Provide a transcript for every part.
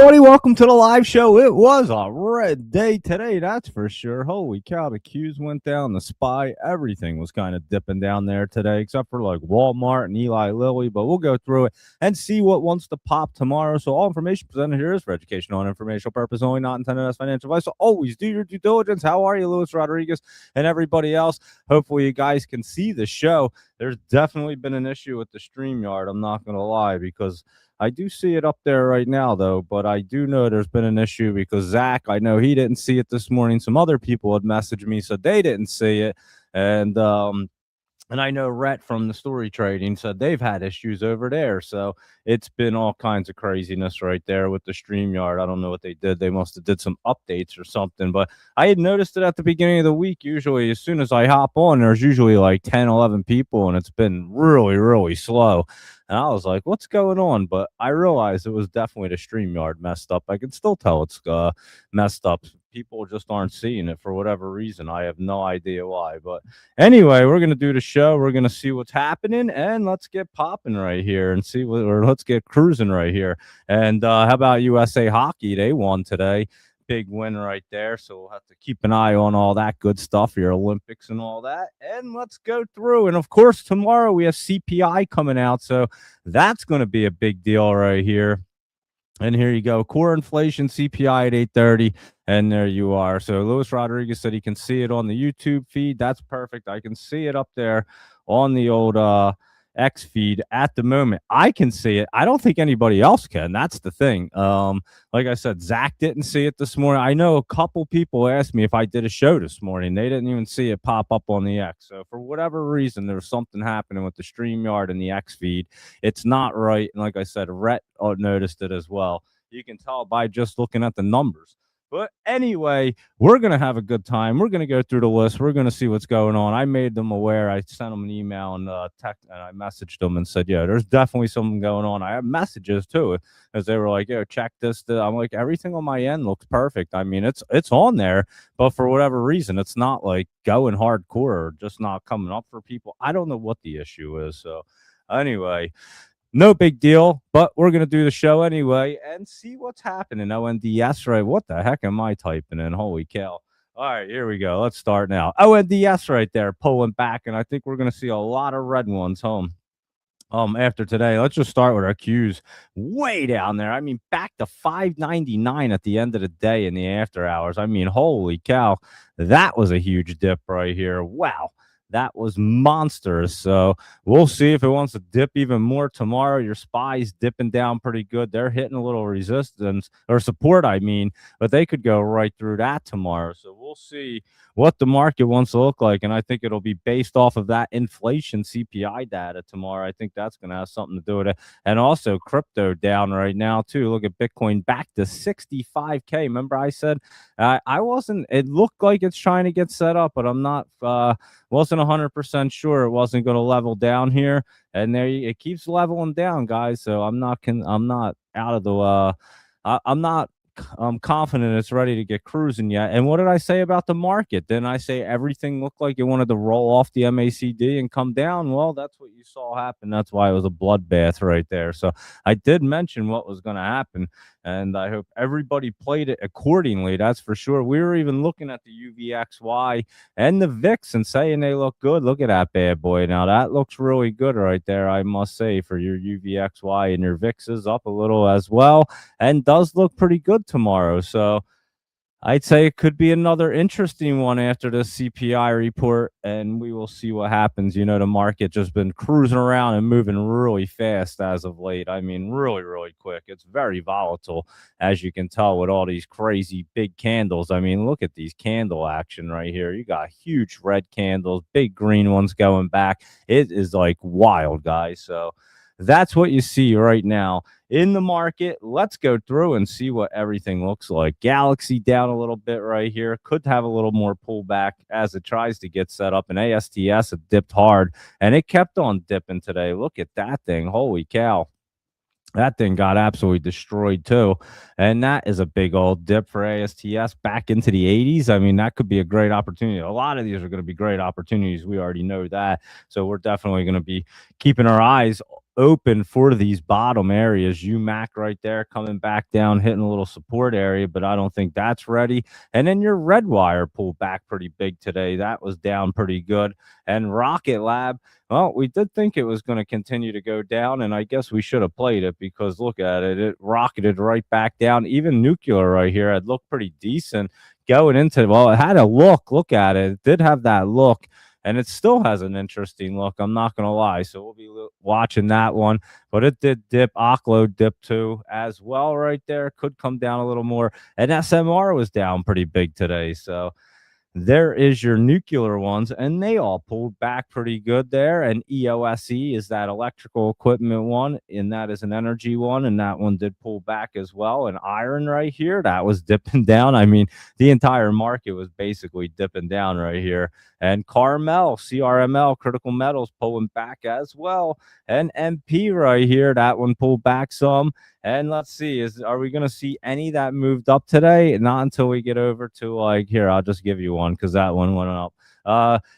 everybody? Welcome to the live show. It was a red day today, that's for sure. Holy cow, the Qs went down, the SPY, everything was kind of dipping down there today, except for like Walmart and Eli Lilly. But we'll go through it and see what wants to pop tomorrow. So all information presented here is for educational and informational purpose only, not intended as financial advice. So always do your due diligence. How are you, Luis Rodriguez and everybody else? Hopefully you guys can see the show. There's definitely been an issue with the StreamYard, I'm not going to lie, because I do see it up there right now, though, but I do know there's been an issue because Zach, I know he didn't see it this morning. Some other people had messaged me, so they didn't see it. And I know Rhett from the story trading said they've had issues over there. So it's been all kinds of craziness right there with the StreamYard. I don't know what they did. They must have did some updates or something. But I had noticed it at the beginning of the week. Usually, as soon as I hop on, there's usually like 10, 11 people, and it's been really, really slow. And I was like, what's going on? But I realized it was definitely the StreamYard messed up. I can still tell it's messed up. People just aren't seeing it for whatever reason. I have no idea why. But anyway, we're going to do the show. We're going to see what's happening, and let's get popping right here and see what, or let's get cruising right here. And how about USA Hockey? They won today. Big win right there. So we'll have to keep an eye on all that good stuff, your Olympics and all that. And let's go through. And of course, tomorrow we have CPI coming out. So that's going to be a big deal right here. And here you go. Core inflation CPI at 8:30. And there you are. So Luis Rodriguez said he can see it on the YouTube feed. That's perfect. I can see it up there on the old X feed at the moment. I can see it. I don't think anybody else can. That's the thing. Like I said, Zach didn't see it this morning. I know a couple people asked me if I did a show this morning. They didn't even see it pop up on the X. So for whatever reason, there was something happening with the StreamYard and the X feed. It's not right. And like I said, Rhett noticed it as well. You can tell by just looking at the numbers. But anyway, we're going to have a good time. We're going to go through the list. We're going to see what's going on. I made them aware. I sent them an email and text, and I messaged them and said, yeah, there's definitely something going on. I have messages too, as they were like, yo, check this. I'm like, everything on my end looks perfect. I mean, it's on there, but for whatever reason, it's not like going hardcore or just not coming up for people. I don't know what the issue is. So anyway, no big deal, but we're going to do the show anyway and see what's happening. ONDS, right? What the heck am I typing in? Holy cow. All right, here we go. Let's start now. ONDS right there, pulling back, and I think we're going to see a lot of red ones home. After today, let's just start with our Qs way down there. I mean, back to 599 at the end of the day in the after hours. I mean, holy cow, that was a huge dip right here. Wow. That was monstrous. So we'll see if it wants to dip even more tomorrow. Your SPY's dipping down pretty good. They're hitting a little resistance or support, I mean, but they could go right through that tomorrow. So we'll see what the market wants to look like. And I think it'll be based off of that inflation CPI data tomorrow. I think that's going to have something to do with it. And also crypto down right now, too. Look at Bitcoin back to 65K. Remember I said I wasn't, it looked like it's trying to get set up, but I'm not, wasn't 100% sure it wasn't going to level down here, and there it keeps leveling down, guys. So I'm not out of the I'm not confident it's ready to get cruising yet. And what did I say about the market? Didn't I say everything looked like it wanted to roll off the MACD and come down? Well, that's what you saw happen. That's why it was a bloodbath right there. So I did mention what was going to happen, and I hope everybody played it accordingly. That's for sure. We were even looking at the UVXY and the VIX and saying they look good. Look at that bad boy. Now that looks really good right there, I must say, for your UVXY, and your VIX is up a little as well and does look pretty good tomorrow. So I'd say it could be another interesting one after the CPI report, and we will see what happens. You know, the market just been cruising around and moving really fast as of late. I mean, really, really quick. It's very volatile, as you can tell, with all these crazy big candles. I mean, look at these candle action right here. You got huge red candles, big green ones going back. It is like wild, guys. So that's what you see right now in the market. Let's go through and see what everything looks like. Galaxy down a little bit right here. Could have a little more pullback as it tries to get set up. And ASTS had dipped hard, and it kept on dipping today. Look at that thing. Holy cow. That thing got absolutely destroyed too. And that is a big old dip for ASTS back into the 80s. I mean, that could be a great opportunity. A lot of these are going to be great opportunities. We already know that. So we're definitely going to be keeping our eyes open for these bottom areas. UMAC right there coming back down, hitting a little support area, but I don't think that's ready. And then your red wire pulled back pretty big today. That was down pretty good. And Rocket Lab, well, we did think it was going to continue to go down, and I guess we should have played it because look at it. It rocketed right back down. Even nuclear right here had looked pretty decent going into, well, it had a look at it. It did have that look, and it still has an interesting look. I'm not going to lie. So we'll be watching that one, but it did dip. Oclo dip too as well right there. Could come down a little more. And SMR was down pretty big today. So there is your nuclear ones, and they all pulled back pretty good there. And EOSE is that electrical equipment one, and that is an energy one, and that one did pull back as well. And iron right here, that was dipping down. I mean, the entire market was basically dipping down right here. And Carmel, CRML, critical metals pulling back as well. And MP right here, that one pulled back some. And let's see, are we going to see any that moved up today? Not until we get over to like here. I'll just give you one because that one went up.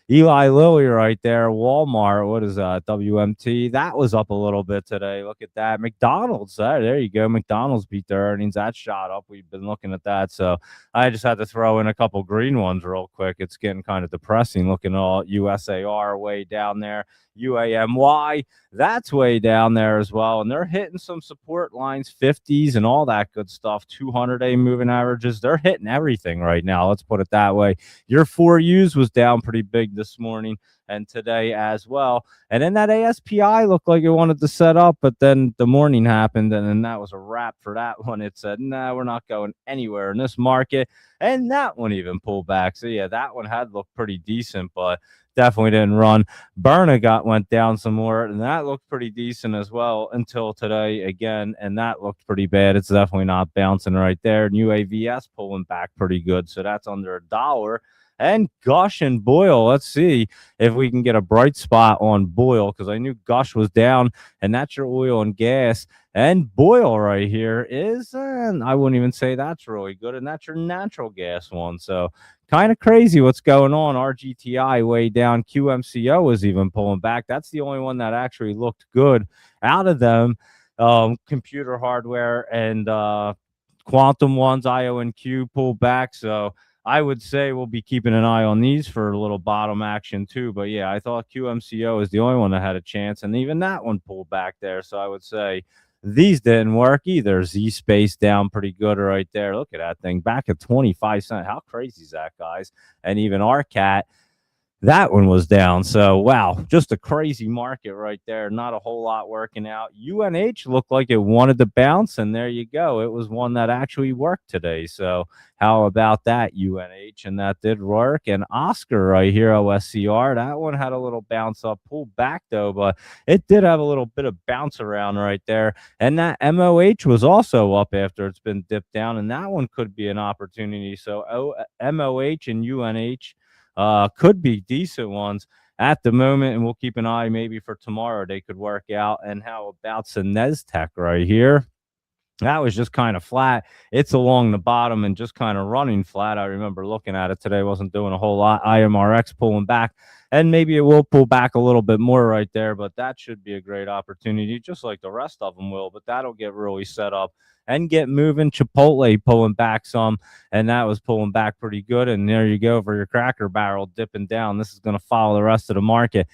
Eli Lilly right there. Walmart, what is that? WMT. That was up a little bit today. Look at that. McDonald's. There you go. McDonald's beat their earnings. That shot up. We've been looking at that. So I just had to throw in a couple green ones real quick. It's getting kind of depressing looking at all USAR way down there. UAMY, that's way down there as well. And they're hitting some support lines, 50s and all that good stuff. 200-day moving averages. They're hitting everything right now. Let's put it that way. Your 4Us was down pretty big this morning and today as well. And then that ASPI looked like it wanted to set up, but then the morning happened, and then that was a wrap for that one. It said, nah, we're not going anywhere in this market. And that one even pulled back. So, yeah, that one had looked pretty decent, but definitely didn't run. Berna went down some more, and that looked pretty decent as well until today again, and that looked pretty bad. It's definitely not bouncing right there. And UAVS pulling back pretty good, so that's under $1. And Gush and Boyle, let's see if we can get a bright spot on Boyle, because I knew Gush was down, and that's your oil and gas. And Boyle right here is, I wouldn't even say that's really good, and that's your natural gas one. So kind of crazy what's going on. RGTI way down. QMCO is even pulling back. That's the only one that actually looked good out of them. Computer hardware and quantum ones, IO and Q pulled back. So I would say we'll be keeping an eye on these for a little bottom action too. But yeah, I thought QMCO is the only one that had a chance, and even that one pulled back there. So I would say these didn't work either. Z-Space down pretty good right there. Look at that thing back at 25 cents. How crazy is that, guys? And even RCAT, that one was down. So, wow, just a crazy market right there. Not a whole lot working out. UNH looked like it wanted to bounce, and there you go. It was one that actually worked today. So, how about that, UNH? And that did work. And Oscar right here, OSCR, that one had a little bounce up, pulled back though, but it did have a little bit of bounce around right there. And that MOH was also up after it's been dipped down, and that one could be an opportunity. So, MOH and UNH could be decent ones at the moment, and we'll keep an eye maybe for tomorrow. They could work out. And how about Sinestech right here? That was just kind of flat. It's along the bottom and just kind of running flat. I remember looking at it today. Wasn't doing a whole lot. IMRX pulling back, and maybe it will pull back a little bit more right there, but that should be a great opportunity, just like the rest of them will. But that'll get really set up and get moving. Chipotle pulling back some, and that was pulling back pretty good. And there you go for your Cracker Barrel dipping down. This is going to follow the rest of the market.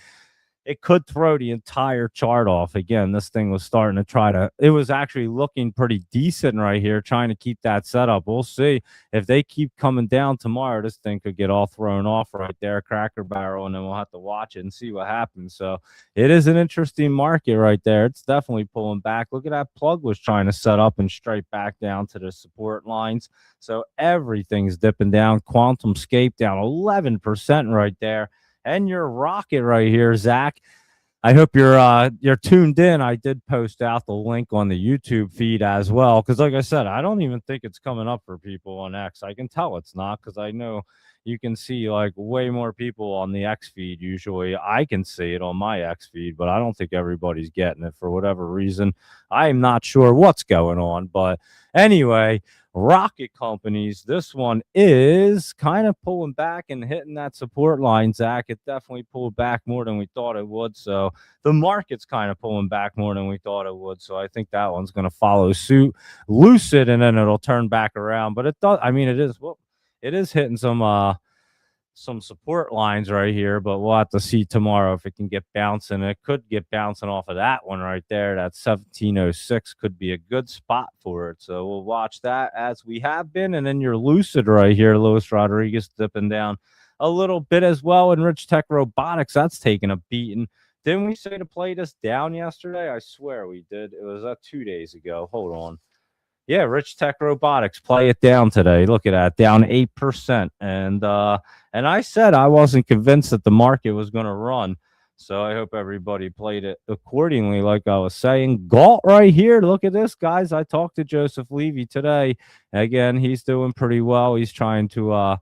It could throw the entire chart off. Again, this thing was starting to it was actually looking pretty decent right here, trying to keep that setup. We'll see if they keep coming down tomorrow. This thing could get all thrown off right there, Cracker Barrel, and then we'll have to watch it and see what happens. So it is an interesting market right there. It's definitely pulling back. Look at that plug was trying to set up and straight back down to the support lines. So everything's dipping down. QuantumScape down 11% right there. And your rocket right here, Zach. I hope you're tuned in. I did post out the link on the YouTube feed as well, because like I said, I don't even think it's coming up for people on X. I can tell it's not, because I know you can see like way more people on the X feed. Usually I can see it on my X feed, but I don't think everybody's getting it for whatever reason. I'm not sure what's going on, but Anyway, rocket companies. This one is kind of pulling back and hitting that support line, Zach. It definitely pulled back more than we thought it would. So the market's kind of pulling back more than we thought it would. So I think that one's going to follow suit, lucid, and then it'll turn back around. But it does. I mean, it is. Well, it is hitting some support lines right here, but we'll have to see tomorrow if it can get bouncing. It could get bouncing off of that one right there. That 1706 could be a good spot for it. So we'll watch that as we have been. And then your lucid right here, Luis Rodriguez dipping down a little bit as well. And Rich Tech Robotics, that's taking a beating. Didn't we say to play this down yesterday? I swear we did. It was 2 days ago. Hold on. Yeah, Rich Tech Robotics, play it down today. Look at that, down 8%. And I said I wasn't convinced that the market was going to run. So I hope everybody played it accordingly, like I was saying. Galt right here. Look at this, guys. I talked to Joseph Levy today. Again, he's doing pretty well. He's trying to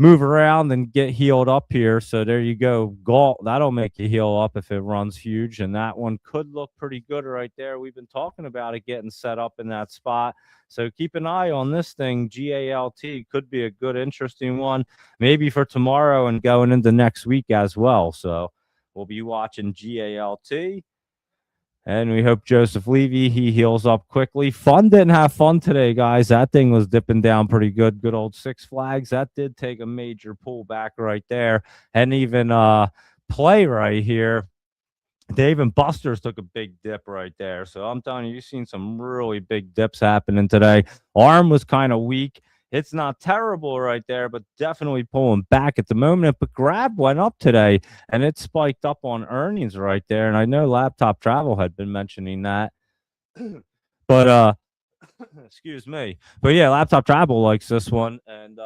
move around and get healed up here. So there you go. Galt, that'll make you heal up if it runs huge. And that one could look pretty good right there. We've been talking about it getting set up in that spot. So keep an eye on this thing. GALT could be a good, interesting one, maybe for tomorrow and going into next week as well. So we'll be watching GALT. And we hope Joseph Levy, he heals up quickly. Fun didn't have fun today, guys. That thing was dipping down pretty good. Good old Six Flags. That did take a major pullback right there. And even play right here. Dave and Buster's took a big dip right there. So I'm telling you, you've seen some really big dips happening today. Arm was kind of weak. It's not terrible right there, but definitely pulling back at the moment. But Grab went up today, and it spiked up on earnings right there. And I know Laptop Travel had been mentioning that. But excuse me. But yeah, Laptop Travel likes this one. And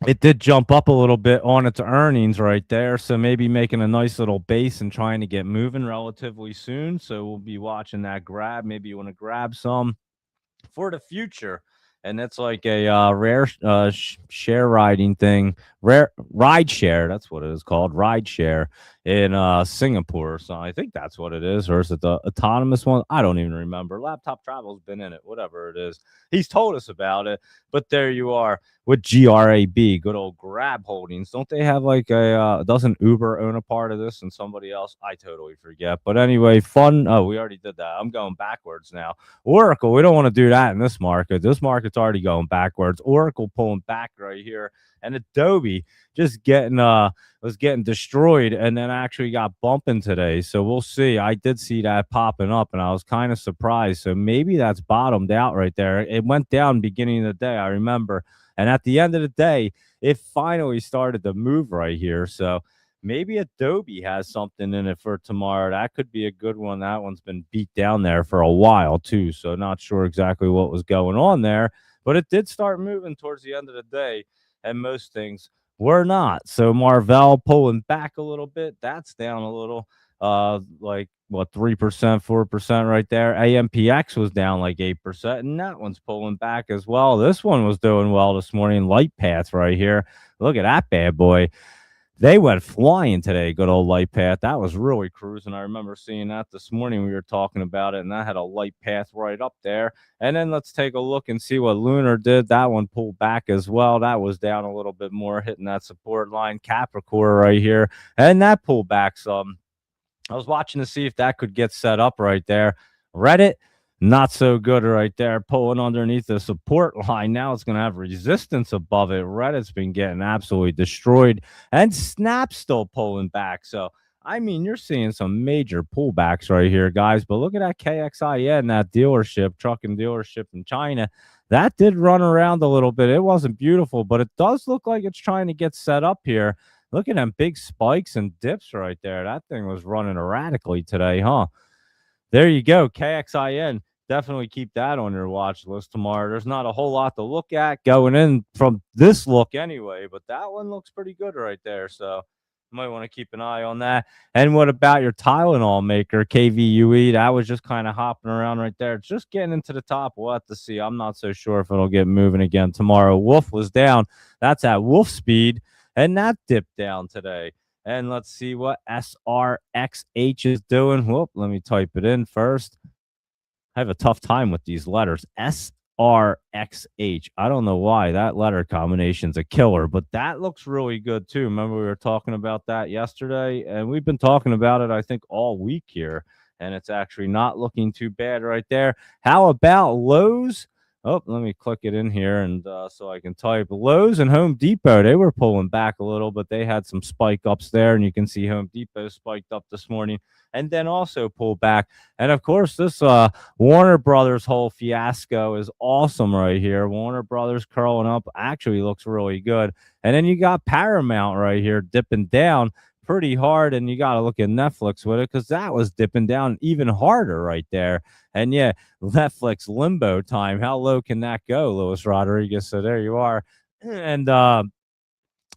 it did jump up a little bit on its earnings right there. So maybe making a nice little base and trying to get moving relatively soon. So we'll be watching that grab. Maybe you want to grab some for the future. And that's like a rare share riding thing, rare ride share. That's what it is called, ride share in Singapore. So I think that's what it is, or is it the autonomous one? I don't even remember. Laptop Travel's been in it, whatever it is. He's told us about it, but there you are with GRAB, good old Grab Holdings. Don't they have like a? Doesn't Uber own a part of this and somebody else? I totally forget. But anyway, fun. Oh, we already did that. I'm going backwards now. Oracle, we don't want to do that in this market. This market's already going backwards. Oracle pulling back right here, and Adobe just was getting destroyed and then actually got bumping today. So we'll see. I did see that popping up, and I was kind of surprised. So maybe that's bottomed out right there. It went down beginning of the day, I remember, and at the end of the day, it finally started to move right here. So maybe Adobe has something in it for tomorrow. That could be a good one. That one's been beat down there for a while too, so not sure exactly what was going on there, but it did start moving towards the end of the day, and most things were not. So Marvell pulling back a little bit. That's down a little, like what, 3%, 4% right there. AMPX was down like 8%, and that one's pulling back as well. This one was doing well this morning. LightPath right here. Look at that bad boy. They went flying today, good old light path. That was really cruising. I remember seeing that this morning. We were talking about it, and that had a light path right up there. And then let's take a look and see what Lunar did. That one pulled back as well. That was down a little bit more, hitting that support line. Capricorn right here, and that pulled back some. I was watching to see if that could get set up right there. Reddit, not so good right there, pulling underneath the support line. Now it's going to have resistance above it. Reddit's been getting absolutely destroyed, and Snap's still pulling back. So, I mean, you're seeing some major pullbacks right here, guys. But look at that KXIN, that dealership, trucking dealership in China. That did run around a little bit. It wasn't beautiful, but it does look like it's trying to get set up here. Look at them big spikes and dips right there. That thing was running erratically today, huh? There you go. KXIN. Definitely keep that on your watch list tomorrow. There's not a whole lot to look at going in from this look anyway, but that one looks pretty good right there. So you might want to keep an eye on that. And what about your Tylenol maker, KVUE? That was just kind of hopping around right there. It's just getting into the top. We'll have to see. I'm not so sure if it'll get moving again tomorrow. Wolf was down. That's at wolf speed, and that dipped down today. And let's see what SRXH is doing. Whoop, let me type it in first. I have a tough time with these letters. SRXH. I don't know why that letter combination's a killer, but that looks really good too. Remember we were talking about that yesterday, and we've been talking about it I think all week here, and it's actually not looking too bad right there. How about Lowe's? Oh, let me click it in here and so I can type Lowe's and Home Depot. They were pulling back a little, but they had some spike ups there, and you can see Home Depot spiked up this morning and then also pulled back. And of course, this Warner Brothers whole fiasco is awesome right here. Warner Brothers curling up actually looks really good. And then you got Paramount right here dipping down pretty hard. And you got to look at Netflix with it because that was dipping down even harder right there. And yeah, Netflix limbo time. How low can that go, Luis Rodriguez? So there you are. And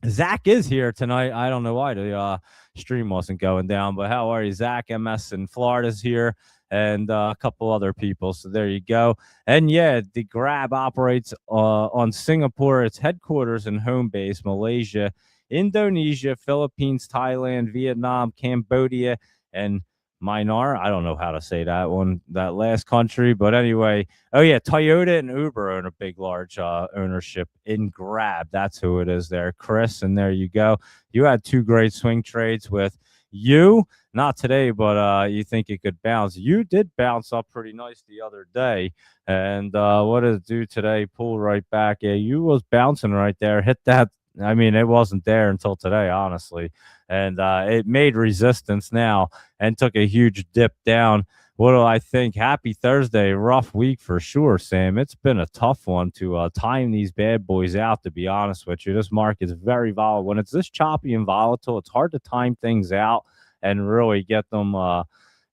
Zach is here tonight. I don't know why the stream wasn't going down, but how are you, Zach? MS in Florida's here, and a couple other people. So there you go. And yeah, the Grab operates on Singapore, its headquarters and home base, Malaysia, Indonesia, Philippines, Thailand, Vietnam, Cambodia, and Myanmar. I don't know how to say that one, that last country, but anyway. Oh yeah, Toyota and Uber own a big, large ownership in Grab. That's who it is there, Chris. And there you go. You had two great swing trades with you. Not today, but you think it could bounce. You did bounce up pretty nice the other day. And what did it do today? Pull right back. Yeah, you was bouncing right there. Hit that. I mean, it wasn't there until today, honestly. And it made resistance now and took a huge dip down. What do I think? Happy Thursday. Rough week for sure, Sam. It's been a tough one to time these bad boys out, to be honest with you. This market's very volatile. When it's this choppy and volatile, it's hard to time things out and really get them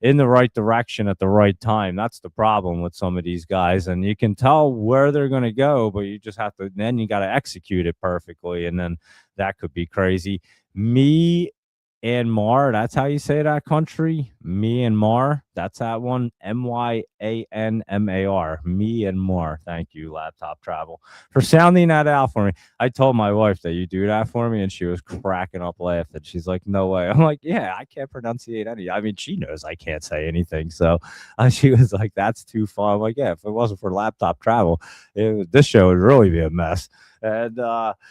in the right direction at the right time. That's the problem with some of these guys. And you can tell where they're going to go, but you just have to, then you got to execute it perfectly. And then that could be crazy. Myanmar, that's how you say that country. Myanmar, that's that one. Myanmar. Myanmar. Thank you, Laptop Travel, for sounding that out for me. I told my wife that you do that for me, and she was cracking up laughing. She's like, "No way." I'm like, "Yeah, I can't pronunciate any." I mean, she knows I can't say anything, so she was like, "That's too fun." I'm like, "Yeah, if it wasn't for Laptop Travel, this show would really be a mess." And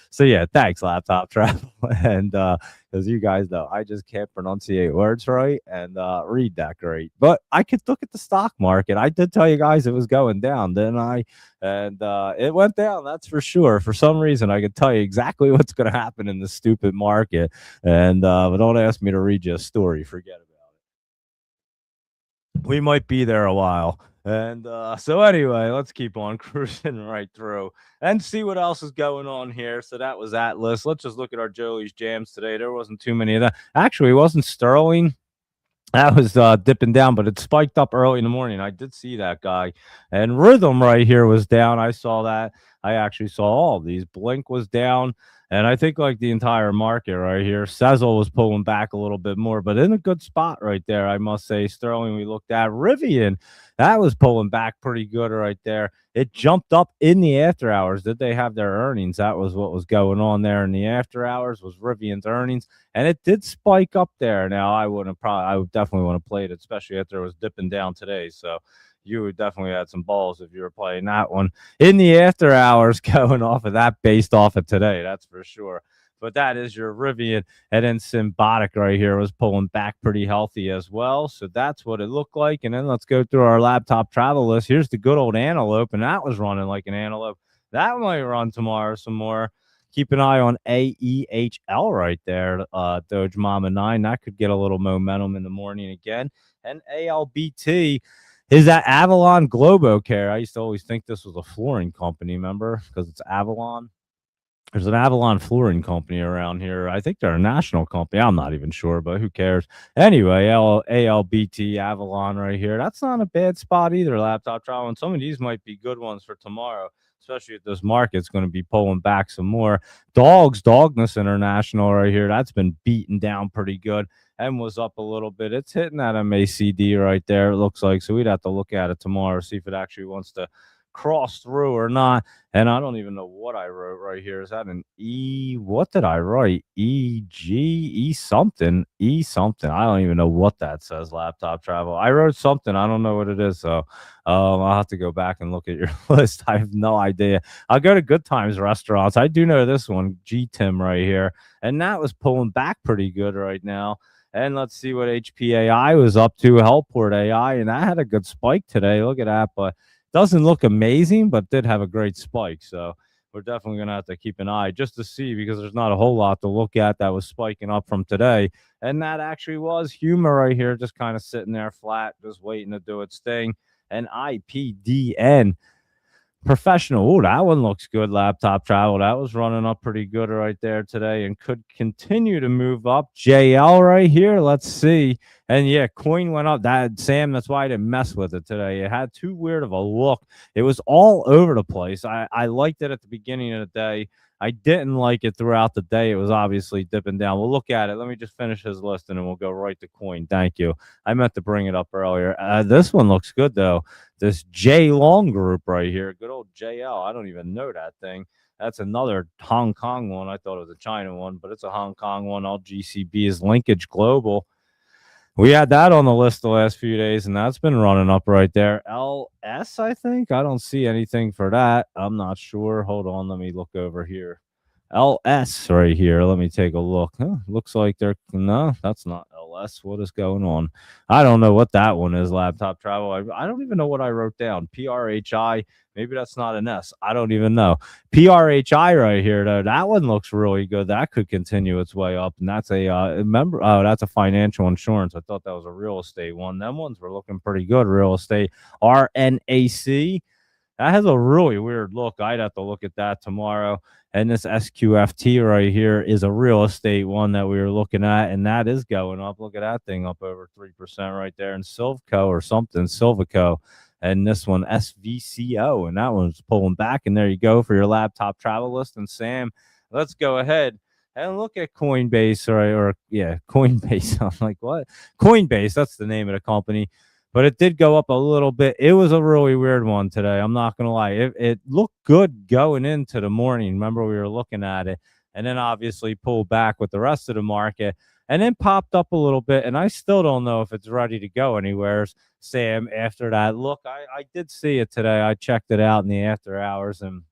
so yeah, thanks, Laptop Travel, and because you guys know I just can't pronunciate words right and read that great. But I could look at the stock market. I did tell you guys it was going down, didn't I? And it went down, that's for sure. For some reason, I could tell you exactly what's going to happen in this stupid market. And but don't ask me to read you a story. Forget about it. We might be there a while. And so anyway, let's keep on cruising right through and see what else is going on here. So that was Atlas. Let's just look at our Joey's jams today. There wasn't too many of that. Actually, it wasn't Sterling. That was dipping down, but it spiked up early in the morning. I did see that guy. And Rhythm right here was down. I saw that. I actually saw all of these. Blink was down. And I think like the entire market right here, Sezzle was pulling back a little bit more, but in a good spot right there, I must say. Sterling, we looked at. Rivian, that was pulling back pretty good right there. It jumped up in the after hours. Did they have their earnings? That was what was going on there in the after hours, was Rivian's earnings. And it did spike up there. Now, I would definitely want to play it, especially after it was dipping down today. So you would definitely had some balls if you were playing that one in the after hours, going off of that based off of today. That's for sure. But that is your Rivian. And then Symbiotic right here was pulling back pretty healthy as well. So that's what it looked like. And then let's go through our Laptop Travel list. Here's the good old Antelope, and that was running like an antelope. That might run tomorrow some more. Keep an eye on AEHL right there, Doge Mama 9. That could get a little momentum in the morning again. And ALBT is that Avalon Globocare. I used to always think this was a flooring company, remember? Because it's Avalon. There's an Avalon flooring company around here. I think they're a national company. I'm not even sure, but who cares? Anyway, ALBT, Avalon right here. That's not a bad spot either, Laptop Travel. And some of these might be good ones for tomorrow, especially if this market's going to be pulling back some more. Dogness International right here. That's been beaten down pretty good and was up a little bit. It's hitting that MACD right there, it looks like. So we'd have to look at it tomorrow, see if it actually wants to cross through or not. And I don't even know what I wrote right here. Is that an E? What did I write? E G E something E something. I don't even know what that says. Laptop travel. I wrote something. I don't know what it is. So I'll have to go back and look at your list. I have no idea. I'll go to Good Times restaurants. I do know this one, G Tim right here, and that was pulling back pretty good right now. And let's see what HPAI was up to, Hellport AI, and that had a good spike today. Look at that, but doesn't look amazing, but did have a great spike. So we're definitely going to have to keep an eye just to see, because there's not a whole lot to look at that was spiking up from today. And that actually was Humor right here, just kind of sitting there flat, just waiting to do its thing. And IPDN Professional. Oh, that one looks good. Laptop travel. That was running up pretty good right there today and could continue to move up. JL right here. Let's see. And yeah, coin went up. That Sam, that's why I didn't mess with it today. It had too weird of a look. It was all over the place. I liked it at the beginning of the day. I didn't like it throughout the day. It was obviously dipping down. We'll look at it. Let me just finish his list and then we'll go right to coin. Thank you. I meant to bring it up earlier. This one looks good though. This J Long group right here. Good old JL. I don't even know that thing. That's another Hong Kong one. I thought it was a China one, but it's a Hong Kong one. All GCB is Linkage Global. We had that on the list the last few days, and that's been running up right there. LS, I think. I don't see anything for that. I'm not sure. Hold on. Let me look over here. LS right here. Let me take a look. Huh, looks like they're no, that's not LS. What is going on? I don't know what that one is. Laptop travel. I don't even know what I wrote down. PRHI. Maybe that's not an S. I don't even know. PRHI right here though. That one looks really good. That could continue its way up. And that's a remember. Oh, that's a financial insurance. I thought that was a real estate one. Them ones were looking pretty good. Real estate. RNAC. That has a really weird look. I'd have to look at that tomorrow. And this SQFT right here is a real estate one that we were looking at, and that is going up. Look at that thing up over 3% right there. And Silvco or something, Silvico. And this one, SVCO, and that one's pulling back. And there you go for your laptop travel list. And Sam, let's go ahead and look at Coinbase, Coinbase. I'm like, what? Coinbase, that's the name of the company. But it did go up a little bit. It was a really weird one today. I'm not going to lie. It looked good going into the morning. Remember, we were looking at it, and then obviously pulled back with the rest of the market, and then popped up a little bit. And I still don't know if it's ready to go anywhere, Sam, after that look. I did see it today. I checked it out in the after hours, and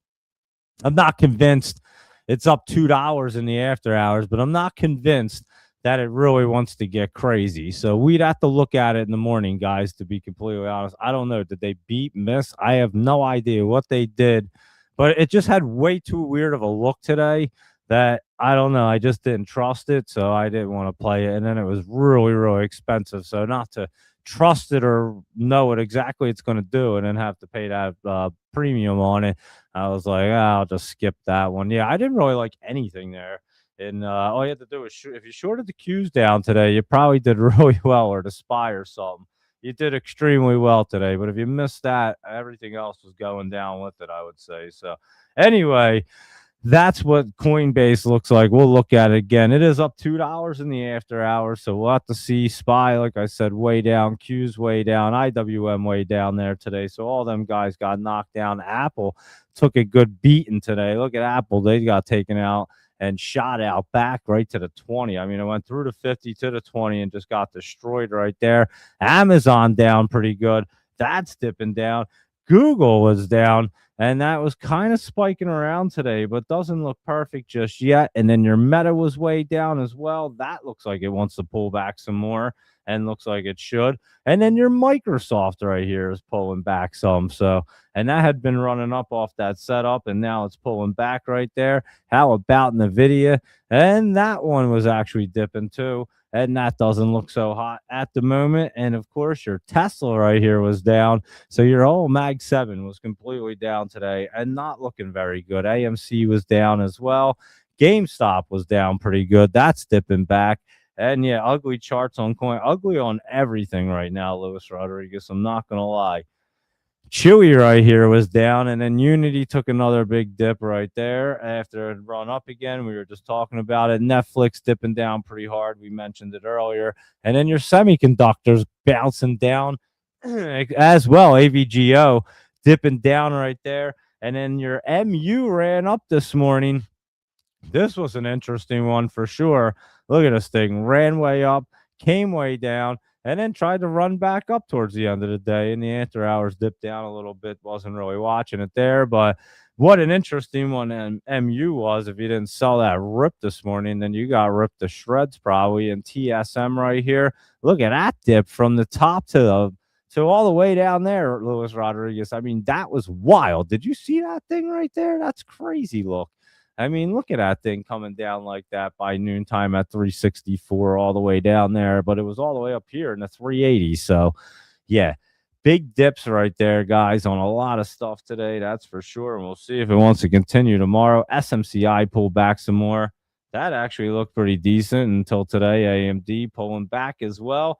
I'm not convinced. It's up $2 in the after hours, but I'm not convinced that it really wants to get crazy. So we'd have to look at it in the morning, guys, to be completely honest. I don't know. Did they beat, miss? I have no idea what they did, but it just had way too weird of a look today that I don't know. I just didn't trust it, so I didn't want to play it. And then it was really, really expensive. So not to trust it or know what exactly it's going to do and then have to pay that premium on it, I was like, I'll just skip that one. Yeah, I didn't really like anything there. And all you had to do is if you shorted the Qs down today, you probably did really well, or the SPY or something. You did extremely well today. But if you missed that, everything else was going down with it, I would say. So anyway, that's what Coinbase looks like. We'll look at it again. It is up $2 in the after hours. So we'll have to see. SPY, like I said, way down. Q's way down. IWM way down there today. So all them guys got knocked down. Apple took a good beating today. Look at Apple. They got taken out and shot out back right to the 20. I mean, it went through the 50 to the 20 and just got destroyed right there. Amazon down pretty good. That's dipping down. Google was down, and that was kind of spiking around today, but doesn't look perfect just yet. And then your Meta was way down as well. That looks like it wants to pull back some more, and looks like it should. And then your Microsoft right here is pulling back some. So, and that had been running up off that setup, and now it's pulling back right there. How about NVIDIA? And that one was actually dipping too. And that doesn't look so hot at the moment. And of course, your Tesla right here was down. So your whole Mag 7 was completely down today and not looking very good. AMC was down as well. GameStop was down pretty good. That's dipping back. And yeah, ugly charts on coin, ugly on everything right now, Luis Rodriguez. I'm not going to lie. Chewy right here was down, and then Unity took another big dip right there after it run up again. We were just talking about it. Netflix dipping down pretty hard. We mentioned it earlier. And then your semiconductors bouncing down as well. AVGO dipping down right there. And then your MU ran up this morning. This was an interesting one for sure. Look at this thing. Ran way up, came way down, and then tried to run back up towards the end of the day. In the after hours, dipped down a little bit. Wasn't really watching it there, but what an interesting one MU was. If you didn't sell that rip this morning, then you got ripped to shreds probably. And TSM right here. Look at that dip from the top to all the way down there, Luis Rodriguez. I mean, that was wild. Did you see that thing right there? That's crazy. Look. I mean, look at that thing coming down like that by noontime at 364 all the way down there, but it was all the way up here in the 380. So, yeah, big dips right there, guys, on a lot of stuff today. That's for sure. And we'll see if it wants to continue tomorrow. SMCI pulled back some more. That actually looked pretty decent until today. AMD pulling back as well.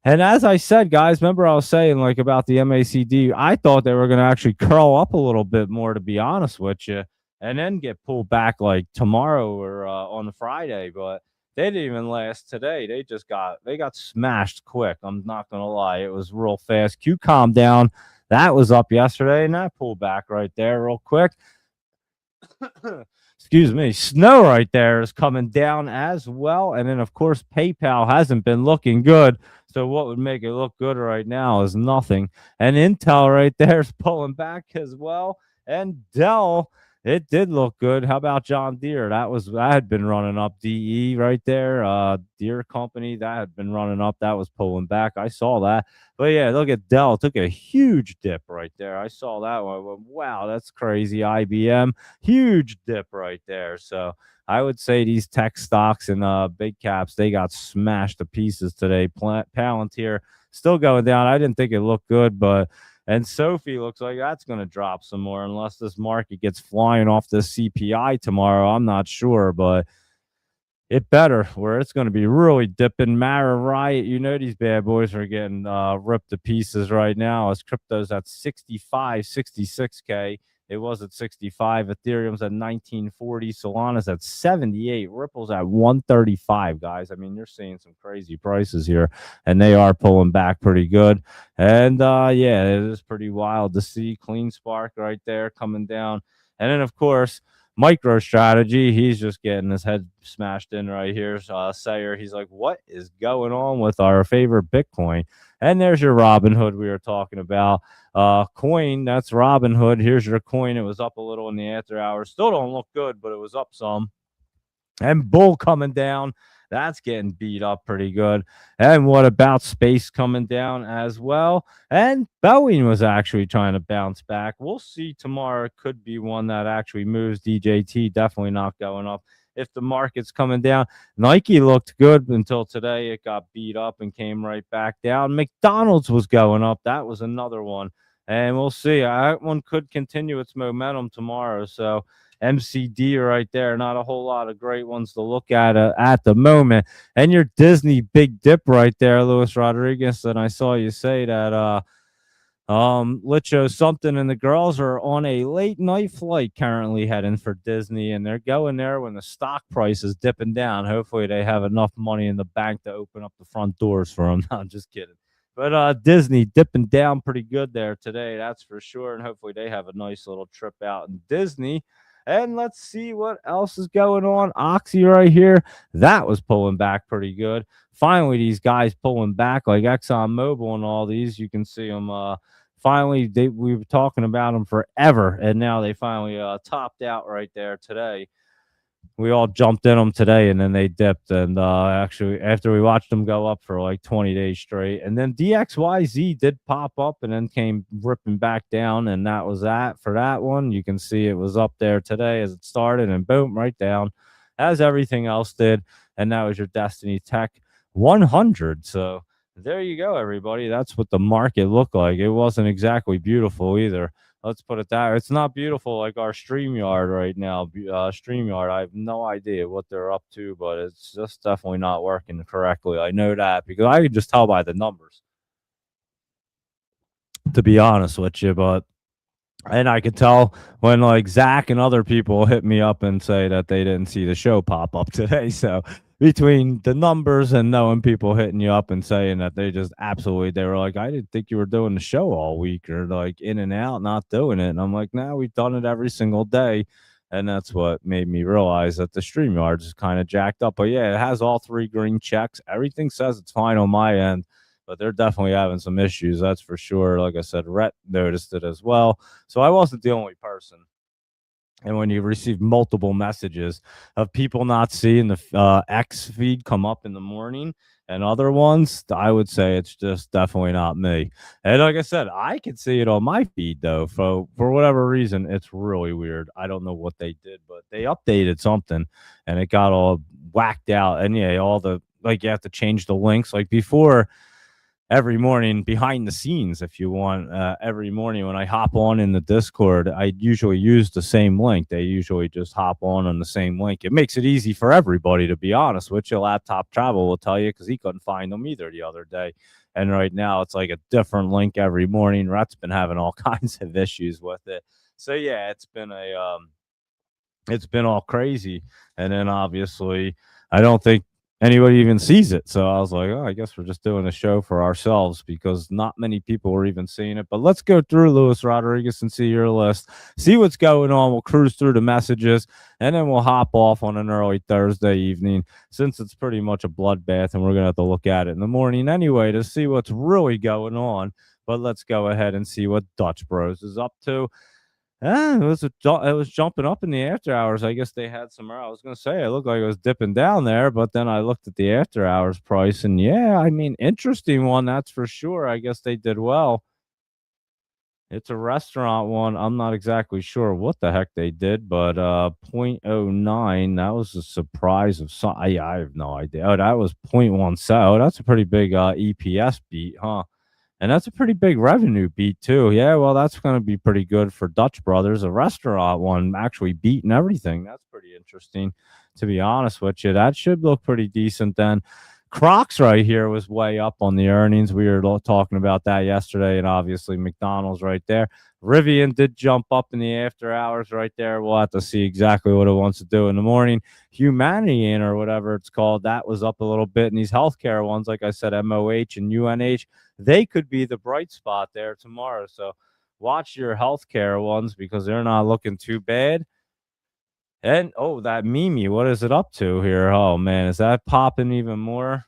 And as I said, guys, remember I was saying like about the MACD, I thought they were going to actually curl up a little bit more, to be honest with you, and then get pulled back like tomorrow or on Friday. But they didn't even last today. They got smashed quick. I'm not going to lie. It was real fast. Q calmed down. That was up yesterday, and that pulled back right there real quick. Excuse me. Snow right there is coming down as well. And then, of course, PayPal hasn't been looking good. So what would make it look good right now is nothing. And Intel right there is pulling back as well. And Dell, it did look good. How about John Deere? That had been running up. DE right there, Deere Company, that had been running up. That was pulling back. I saw that. But yeah, look at Dell. Took a huge dip right there. I saw that one. I went, wow, that's crazy. IBM, huge dip right there. So I would say these tech stocks and big caps, they got smashed to pieces today. Palantir still going down. I didn't think it looked good, but and Sophie looks like that's going to drop some more unless this market gets flying off the CPI tomorrow. I'm not sure, but it better, where it's going to be really dipping. Mara Riot, you know, these bad boys are getting ripped to pieces right now as crypto's at 65, 66K. It was at 65. Ethereum's at 1940. Solana's at 78. Ripple's at 135, guys. I mean, you're seeing some crazy prices here, and they are pulling back pretty good. And yeah, it is pretty wild to see. Clean Spark right there coming down. And then, of course, MicroStrategy, he's just getting his head smashed in right here. Sayer, he's like, what is going on with our favorite Bitcoin? And there's your Robinhood we were talking about. Coin, that's Robinhood. Here's your coin. It was up a little in the after hours. Still don't look good, but it was up some. And Bull coming down. That's getting beat up pretty good. And what about Space coming down as well? And Boeing was actually trying to bounce back. We'll see tomorrow. It could be one that actually moves. DJT definitely not going up if the market's coming down. Nike looked good until today. It got beat up and came right back down. McDonald's was going up. That was another one. And we'll see. That one could continue its momentum tomorrow. So MCD right there. Not a whole lot of great ones to look at the moment. And your Disney big dip right there, Luis Rodriguez. And I saw you say that Licho something and the girls are on a late night flight currently heading for Disney, and they're going there when the stock price is dipping down. Hopefully they have enough money in the bank to open up the front doors for them. No, I'm just kidding. But Disney dipping down pretty good there today, that's for sure. And hopefully they have a nice little trip out in Disney. And let's see what else is going on. Oxy right here, that was pulling back pretty good. Finally, these guys pulling back like ExxonMobil and all these. You can see them. Finally, we were talking about them forever, and now they finally topped out right there today. We all jumped in them today, and then they dipped. And actually, after we watched them go up for like 20 days straight, and then DXYZ did pop up and then came ripping back down, and that was that for that one. You can see it was up there today as it started, and boom, right down, as everything else did. And that was your Destiny Tech 100. So there you go, everybody. That's what the market looked like. It wasn't exactly beautiful either. Let's put it that way. It's not beautiful like our StreamYard right now. StreamYard, I have no idea what they're up to, but it's just definitely not working correctly. I know that because I can just tell by the numbers, to be honest with you. And I could tell when like Zach and other people hit me up and say that they didn't see the show pop up today. So between the numbers and knowing people hitting you up and saying that they were like, I didn't think you were doing the show all week, or like in and out, not doing it. And I'm like, no, we've done it every single day. And that's what made me realize that the StreamYard is kind of jacked up. But yeah, it has all three green checks. Everything says it's fine on my end, but they're definitely having some issues. That's for sure. Like I said, Rhett noticed it as well. So I wasn't the only person. And when you receive multiple messages of people not seeing the X feed come up in the morning and other ones, I would say it's just definitely not me. And like I said, I can see it on my feed though. For whatever reason, it's really weird. I don't know what they did, but they updated something and it got all whacked out. And yeah, all the like you have to change the links. Like before, every morning behind the scenes, if you want, every morning when I hop on in the Discord, I usually use the same link. They usually just hop on the same link. It makes it easy for everybody, to be honest with you. Laptop Travel will tell you because he couldn't find them either the other day. And right now it's like a different link every morning. Rhett's been having all kinds of issues with it. So yeah, it's been all crazy. And then obviously, I don't think anybody even sees it. So I was like, oh, I guess we're just doing a show for ourselves because not many people were even seeing it. But let's go through Luis Rodriguez and see your list, see what's going on. We'll cruise through the messages and then we'll hop off on an early Thursday evening since it's pretty much a bloodbath and we're going to have to look at it in the morning anyway to see what's really going on. But let's go ahead and see what Dutch Bros is up to. It was jumping up in the after hours. I guess they had some. I was gonna say it looked like it was dipping down there, but then I looked at the after hours price, and yeah, I mean, interesting one, that's for sure. I guess they did well. It's a restaurant one. I'm not exactly sure what the heck they did, but point oh nine. That was a surprise of some. I have no idea. Oh, that was 0.17. Oh, that's a pretty big EPS beat, huh? And that's a pretty big revenue beat too. Yeah, well, that's going to be pretty good for Dutch Brothers, a restaurant one actually beating everything. That's pretty interesting, to be honest with you. That should look pretty decent then. Crocs right here was way up on the earnings. We were talking about that yesterday, and obviously McDonald's right there. Rivian did jump up in the after hours right there. We'll have to see exactly what it wants to do in the morning. Humanity or whatever it's called, that was up a little bit. And these healthcare ones, like I said, MOH and UNH, they could be the bright spot there tomorrow. So watch your healthcare ones because they're not looking too bad. And oh, that Mimi, what is it up to here? Oh man, is that popping even more?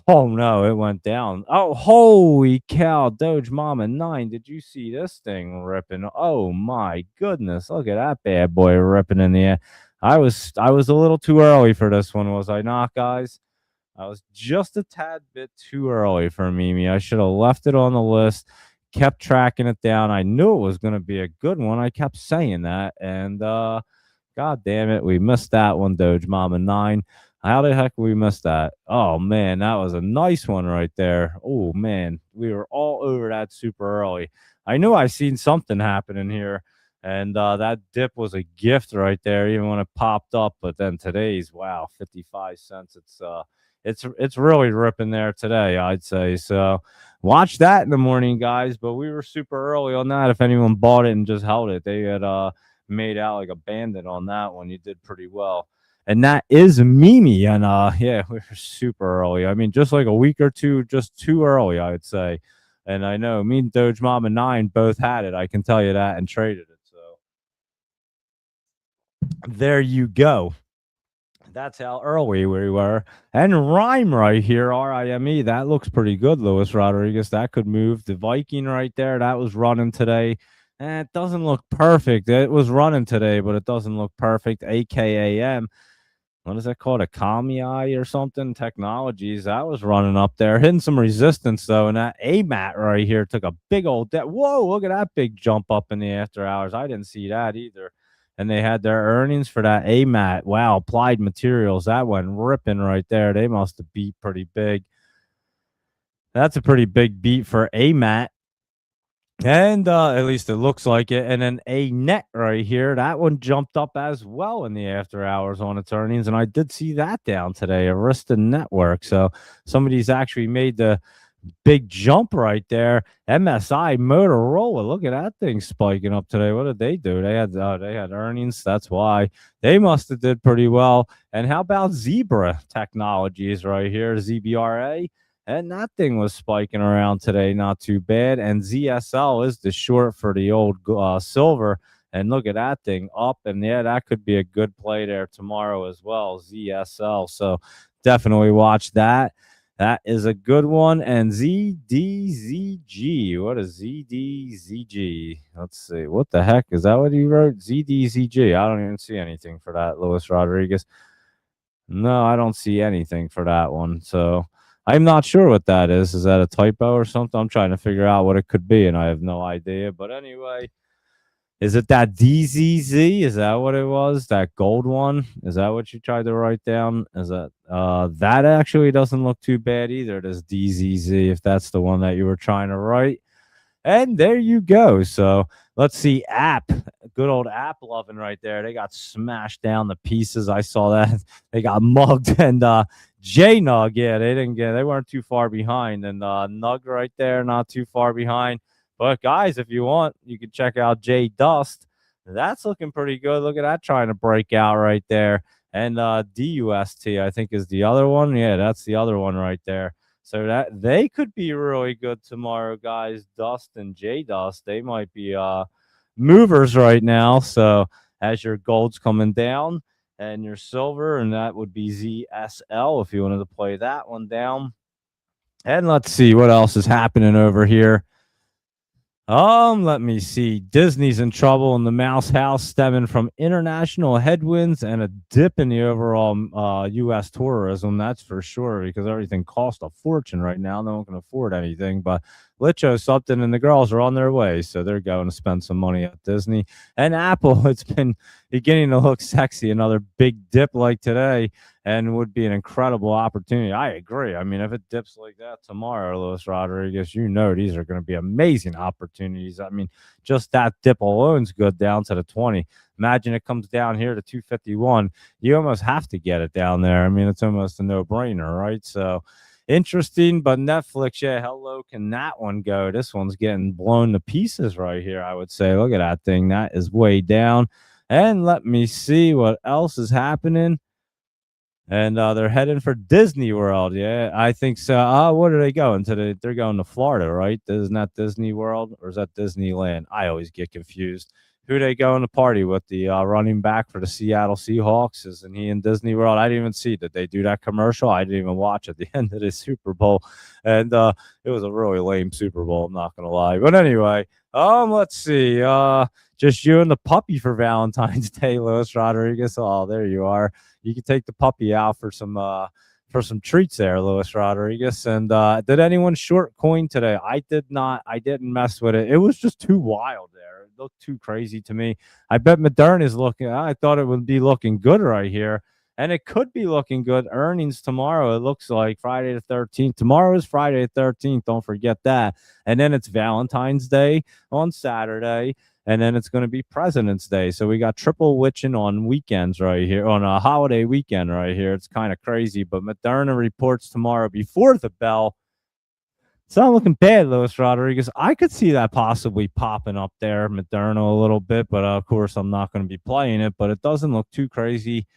Oh no, it went down. Oh, holy cow, Doge Mama 9. Did you see this thing ripping? Oh my goodness. Look at that bad boy ripping in the air. I was a little too early for this one, was I not, guys? I was just a tad bit too early for Mimi. I should have left it on the list, kept tracking it down. I knew it was going to be a good one. I kept saying that, and God damn it, we missed that one, Doge Mama 9. How the heck we missed that? Oh man, that was a nice one right there. Oh man, we were all over that super early. I knew I seen something happening here, and that dip was a gift right there, even when it popped up. But then today's, wow, 55 cents. It's really ripping there today, I'd say. So watch that in the morning, guys. But we were super early on that. If anyone bought it and just held it, they had made out like a bandit on that one. You did pretty well. And that is Mimi. And yeah, we were super early. I mean, just like a week or two, just too early, I would say. And I know me and Doge Mama 9 both had it. I can tell you that, and traded it. So there you go. That's how early we were. And Rhyme right here, RIME. That looks pretty good, Luis Rodriguez. That could move. The Viking right there, that was running today. And it doesn't look perfect. It was running today, but it doesn't look perfect. AKAM. What is that called? A Kamiai or something? Technologies. That was running up there. Hitting some resistance, though. And that AMAT right here took a big old whoa, look at that big jump up in the after hours. I didn't see that either. And they had their earnings for that AMAT. Wow, Applied Materials. That went ripping right there. They must have beat pretty big. That's a pretty big beat for AMAT. And at least it looks like it. And then a net right here. That one jumped up as well in the after hours on its earnings. And I did see that down today, Arista Network. So somebody's actually made the Big jump right there. MSI Motorola. Look at that thing spiking up today. What did they do? They had earnings. That's why they must have did pretty well. And how about Zebra Technologies right here, ZBRA? And that thing was spiking around today, not too bad. And ZSL is the short for the old silver. And look at that thing up. And yeah, that could be a good play there tomorrow as well, ZSL. So definitely watch that. That is a good one. And ZDZG. What is ZDZG? Let's see. What the heck? Is that what he wrote? ZDZG. I don't even see anything for that, Luis Rodriguez. No, I don't see anything for that one. So I'm not sure what that is. Is that a typo or something? I'm trying to figure out what it could be, and I have no idea. But anyway, is it that DZZ? Is that what it was? That gold one? Is that what you tried to write down? Is that actually doesn't look too bad either, this DZZ, if that's the one that you were trying to write. And there you go. So let's see. App, good old App loving right there. They got smashed down to pieces. I saw that. They got mugged. And J Nug, yeah, they weren't too far behind. And Nug right there, not too far behind. But guys, if you want, you can check out J Dust. That's looking pretty good. Look at that trying to break out right there. And DUST, I think, is the other one. Yeah, that's the other one right there. So that they could be really good tomorrow, guys. Dust and J Dust, they might be movers right now. So as your gold's coming down and your silver, and that would be ZSL if you wanted to play that one down. And let's see what else is happening over here. Let me see. Disney's in trouble in the Mouse House, stemming from international headwinds and a dip in the overall U.S. tourism. That's for sure, because everything costs a fortune right now. No one can afford anything. But Licho something, and the girls are on their way, so they're going to spend some money at Disney. And Apple, it's been beginning to look sexy. Another big dip like today, and would be an incredible opportunity. I agree. I mean, if it dips like that tomorrow, Luis Rodriguez, these are going to be amazing opportunities. I mean, just that dip alone's good down to the 20. Imagine it comes down here to 251. You almost have to get it down there. I mean, it's almost a no-brainer, right? So interesting, but Netflix, yeah, how low can that one go? This one's getting blown to pieces right here, I would say. Look at that thing. That is way down. And let me see what else is happening. And they're heading for Disney World. Yeah, I think so. What are they going to? They're going to Florida, right? Isn't that Disney World or is that Disneyland? I always get confused. Who they going to party with? The running back for the Seattle Seahawks? Isn't he in Disney World? I didn't even see. Did they do that commercial? I didn't even watch at the end of the Super Bowl, and it was a really lame Super Bowl. I'm not gonna lie. But anyway, let's see. Just you and the puppy for Valentine's Day, Luis Rodriguez. Oh, there you are. You can take the puppy out for some treats there, Luis Rodriguez. And did anyone short coin today? I did not. I didn't mess with it. It was just too wild there. It looked too crazy to me. I bet Moderna is looking. I thought it would be looking good right here. And it could be looking good. Earnings tomorrow, it looks like Friday the 13th. Tomorrow is Friday the 13th. Don't forget that. And then it's Valentine's Day on Saturday. And then it's going to be President's Day. So we got triple witching on weekends right here, on a holiday weekend right here. It's kind of crazy. But Moderna reports tomorrow before the bell. It's not looking bad, Luis Rodriguez. I could see that possibly popping up there, Moderna, a little bit. But of course, I'm not going to be playing it. But it doesn't look too crazy.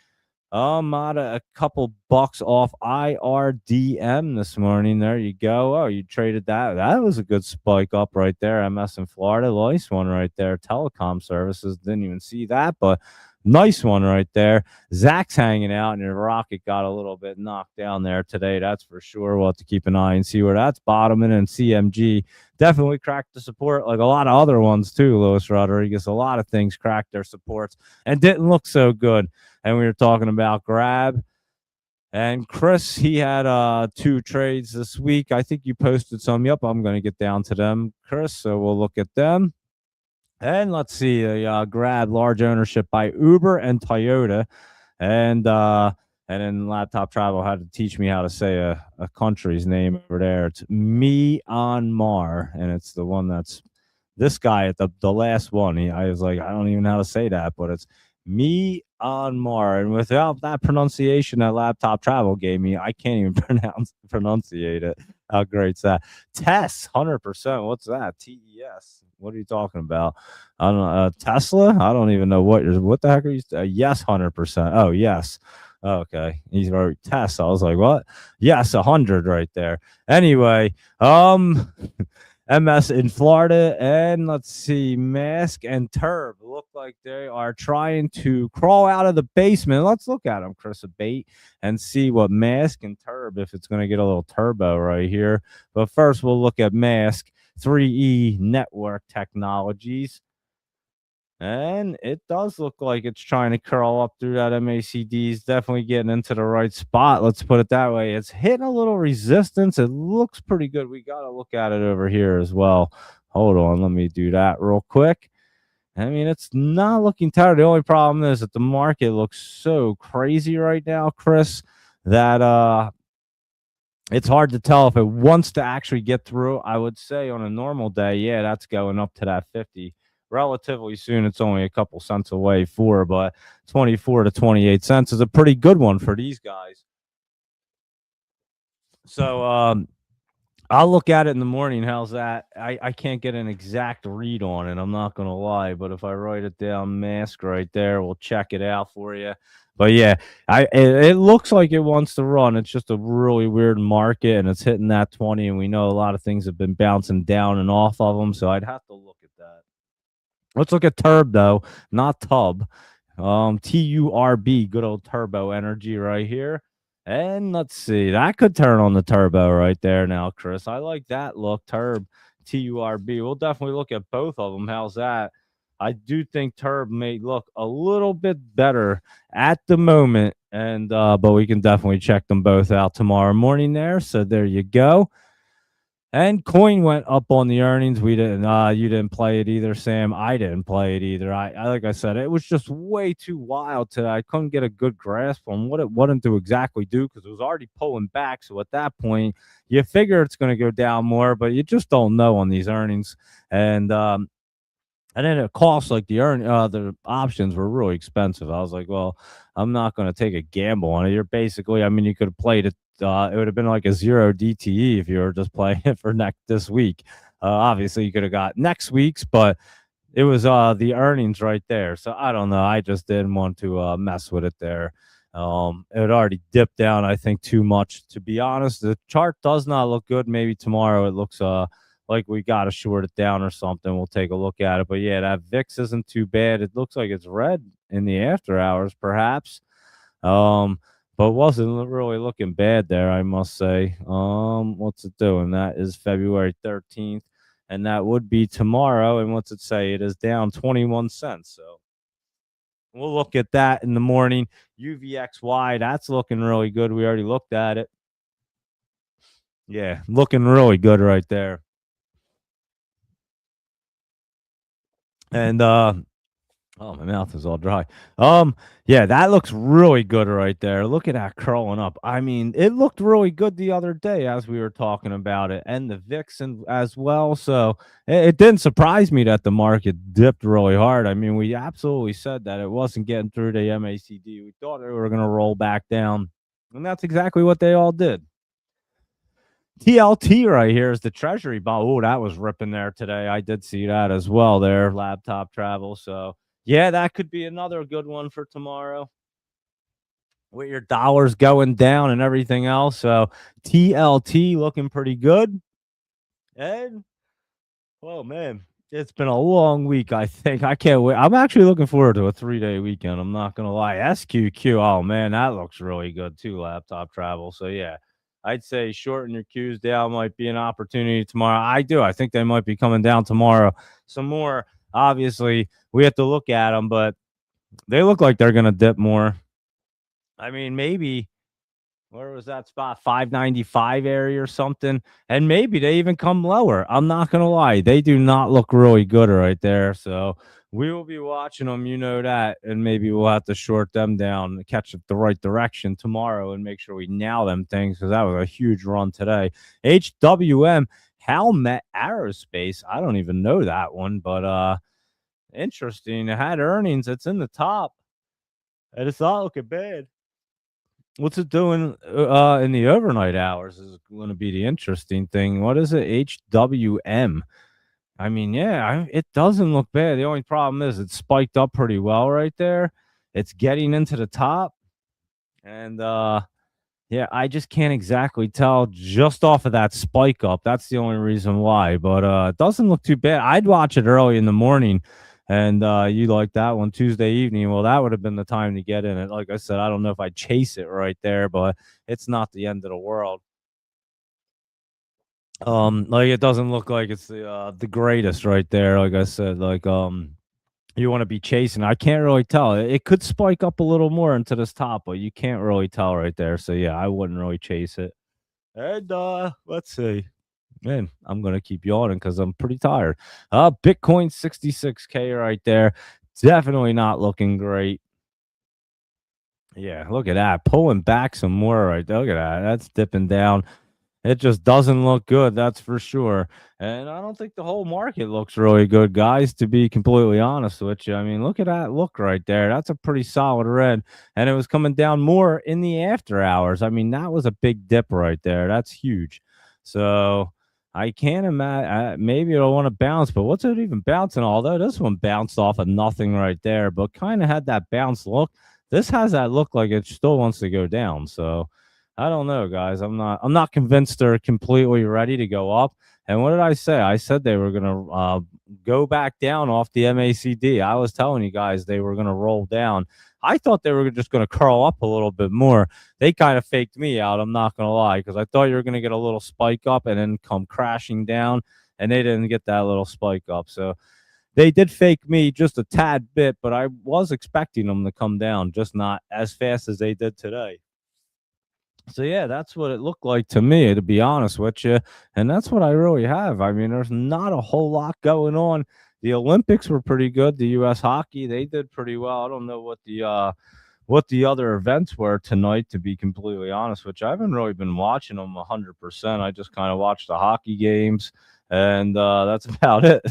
Out a couple bucks off IRDM this morning. There you go. Oh, you traded that. That was a good spike up right there. MS in Florida. Nice one right there. Telecom services. Didn't even see that, but nice one right there. Zach's hanging out, and the Rocket got a little bit knocked down there today. That's for sure. We'll have to keep an eye and see where that's bottoming. And CMG definitely cracked the support, like a lot of other ones too, Luis Rodriguez. A lot of things cracked their supports and didn't look so good. And we were talking about Grab. And Chris, he had 2 trades this week. I think you posted some. Yep, I'm going to get down to them, Chris. So we'll look at them. And let's see, Grab large ownership by Uber and Toyota. And then Laptop Travel had to teach me how to say a country's name over there. It's Myanmar, and it's the one that's this guy at the last one. I was like, I don't even know how to say that, but it's Myanmar. Onmar. And without that pronunciation that Laptop Travel gave me, I can't even pronunciate it. How great's that? Tess, 100%. What's that? TES. What are you talking about? I don't know. Tesla? I don't even know what the heck are you? Yes, 100%. Oh, yes. Okay. He's already Tess. I was like, what? Yes, 100 right there. Anyway, MS in Florida, and let's see, Mask and Turb look like they are trying to crawl out of the basement. Let's look at them, Chris, a bait, and see what Mask and Turb, if it's going to get a little turbo right here. But first, we'll look at Mask 3E Network Technologies. And it does look like it's trying to curl up through that MACD. Is definitely getting into the right spot. Let's put it that way. It's hitting a little resistance. It looks pretty good. We got to look at it over here as well. Hold on. Let me do that real quick. I mean, it's not looking tired. The only problem is that the market looks so crazy right now, Chris, that it's hard to tell if it wants to actually get through. I would say on a normal day, yeah, that's going up to that 50 relatively soon. It's only a couple cents away but 24 to 28 cents is a pretty good one for these guys. So I'll look at it in the morning. How's that? I can't get an exact read on it. I'm not going to lie. But if I write it down, Mask right there, we'll check it out for you. But yeah, it looks like it wants to run. It's just a really weird market, and it's hitting that 20. And we know a lot of things have been bouncing down and off of them. So I'd have to look at that. Let's look at Turb, though, not Tub. TURB, good old turbo energy right here. And let's see, that could turn on the turbo right there now, Chris. I like that look, Turb, TURB. We'll definitely look at both of them. How's that? I do think Turb may look a little bit better at the moment, and but we can definitely check them both out tomorrow morning there. So there you go. And coin went up on the earnings. We didn't. You didn't play it either, Sam. I didn't play it either. I like I said, it was just way too wild. I couldn't get a good grasp on what it wanted to exactly do because it was already pulling back. So at that point, you figure it's going to go down more, but you just don't know on these earnings. And then it costs like the options were really expensive. I was like, well, I'm not going to take a gamble on it. You're basically, I mean, you could have played it. It would have been like a 0 DTE if you were just playing it for this week. Obviously, you could have got next week's, but it was the earnings right there. So I don't know. I just didn't want to mess with it there. It had already dipped down, I think, too much. To be honest, the chart does not look good. Maybe tomorrow it looks like we got to short it down or something. We'll take a look at it. But yeah, that VIX isn't too bad. It looks like it's red in the after hours, perhaps. But wasn't really looking bad there, I must say. What's it doing? That is February 13th, and that would be tomorrow. And what's it say? It is down 21 cents. So we'll look at that in the morning. UVXY, that's looking really good. We already looked at it. Yeah, looking really good right there. And oh, my mouth is all dry. Yeah, that looks really good right there. Look at that curling up. I mean, it looked really good the other day as we were talking about it, and the Vixen as well. So it didn't surprise me that the market dipped really hard. I mean, we absolutely said that it wasn't getting through the MACD. We thought they were going to roll back down, and that's exactly what they all did. TLT right here is the Treasury bond. Oh, that was ripping there today. I did see that as well there, Laptop Travel. So, yeah, that could be another good one for tomorrow with your dollars going down and everything else. So, TLT looking pretty good. And, oh, man, it's been a long week, I think. I can't wait. I'm actually looking forward to a 3-day weekend. I'm not going to lie. SQQ, oh, man, that looks really good too, Laptop Travel. So, yeah. I'd say shorten your queues down might be an opportunity tomorrow. I do. I think they might be coming down tomorrow. Some more. Obviously, we have to look at them, but they look like they're going to dip more. I mean, maybe where was that spot? 595 area or something. And maybe they even come lower. I'm not going to lie. They do not look really good right there. So we will be watching them. You know that. And maybe we'll have to short them down and catch the right direction tomorrow and make sure we nail them things because that was a huge run today. HWM, Howmet Aerospace. I don't even know that one, but interesting. It had earnings. It's in the top. and it's not looking bad. What's it doing in the overnight hours is going to be the interesting thing. What is it? HWM. I mean, yeah, it doesn't look bad. The only problem is it's spiked up pretty well right there. It's getting into the top, and yeah, I just can't exactly tell just off of that spike up. That's the only reason why. But it doesn't look too bad. I'd watch it early in the morning, and you like that one Tuesday evening. Well, that would have been the time to get in it. Like I said, I don't know if I'd chase it right there, but it's not the end of the world. Like it doesn't look like it's the greatest right there. Like I said, like you want to be chasing. I can't really tell. It could spike up a little more into this top, but you can't really tell right there. So yeah, I wouldn't really chase it. And let's see. Man, I'm gonna keep yawning because I'm pretty tired. Bitcoin 66K right there. Definitely not looking great. Yeah, look at that. Pulling back some more right there. Look at that. That's dipping down. It just doesn't look good, that's for sure. And I don't think the whole market looks really good, guys, to be completely honest with you. I mean, look at that look right there. That's a pretty solid red. And it was coming down more in the after hours. I mean, that was a big dip right there. That's huge. So I can't imagine. Maybe it'll want to bounce, but what's it even bouncing? Although this one bounced off of nothing right there, but kind of had that bounce look. This has that look like it still wants to go down. So I don't know, guys. I'm not convinced they're completely ready to go up. And what did I say? I said they were gonna go back down off the MACD. I was telling you guys they were gonna roll down. I thought they were just gonna curl up a little bit more. They kind of faked me out. I'm not gonna lie, because I thought you were gonna get a little spike up and then come crashing down, and they didn't get that little spike up. So they did fake me just a tad bit, but I was expecting them to come down, just not as fast as they did today. So yeah, that's what it looked like to me, to be honest with you, and that's what I really have. I mean, there's not a whole lot going on. The Olympics were pretty good. The U.S. hockey, they did pretty well. I don't know what the other events were tonight, to be completely honest with you. I haven't really been watching them 100%. I just kind of watched the hockey games, and that's about it.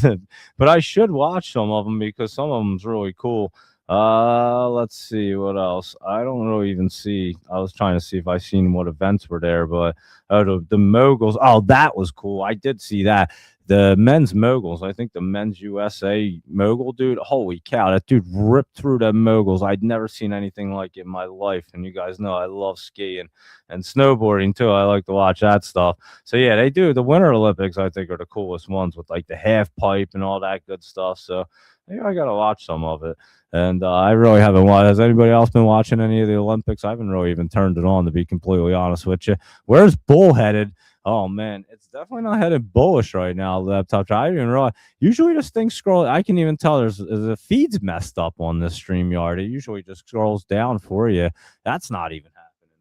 But I should watch some of them because some of them's really cool. Let's see what else. I don't really even see. I was trying to see if I seen what events were there, but the moguls. Oh, that was cool. I did see that. The men's moguls. I think the men's USA mogul dude. Holy cow, that dude ripped through the moguls. I'd never seen anything like it in my life. And you guys know I love skiing and snowboarding too. I like to watch that stuff. So yeah, they do. The Winter Olympics, I think, are the coolest ones with like the half pipe and all that good stuff. So maybe I gotta watch some of it. And I really haven't watched. Has anybody else been watching any of the Olympics? I haven't really even turned it on, to be completely honest with you. Where's Bull headed? Oh man, it's definitely not headed bullish right now. Laptop. I didn't even realize. Usually, this thing scroll. I can even tell there's the feed's messed up on this StreamYard. It usually just scrolls down for you. That's not even happening.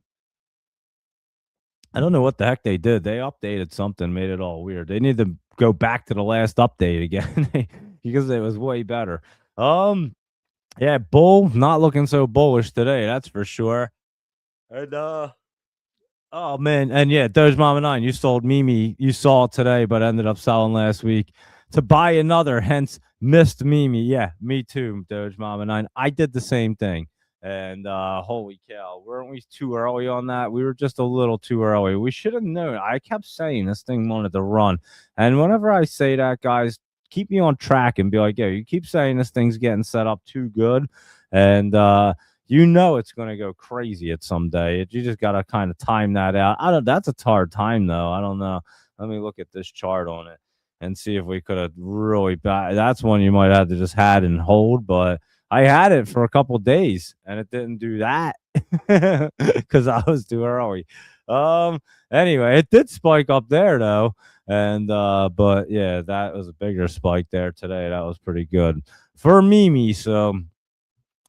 I don't know what the heck they did. They updated something, made it all weird. They need to go back to the last update again because it was way better. Yeah, bull not looking so bullish today, that's for sure. And oh man, and yeah, Doge Mama 9, you sold Mimi, you saw it today, but ended up selling last week to buy another, hence missed Mimi. Yeah, me too, Doge Mama 9. I did the same thing. And holy cow, weren't we too early on that? We were just a little too early. We should have known. I kept saying this thing wanted to run. And whenever I say that, guys, keep me on track and be like, yo, you keep saying this thing's getting set up too good. And you know it's going to go crazy at some day. You just got to kind of time that out. I don't. That's a hard time though. I don't know. Let me look at this chart on it and see if we could have really. That's one you might have to just had and hold. But I had it for a couple days and it didn't do that because I was too early. Anyway, it did spike up there though. And but yeah, that was a bigger spike there today. That was pretty good for Mimi. So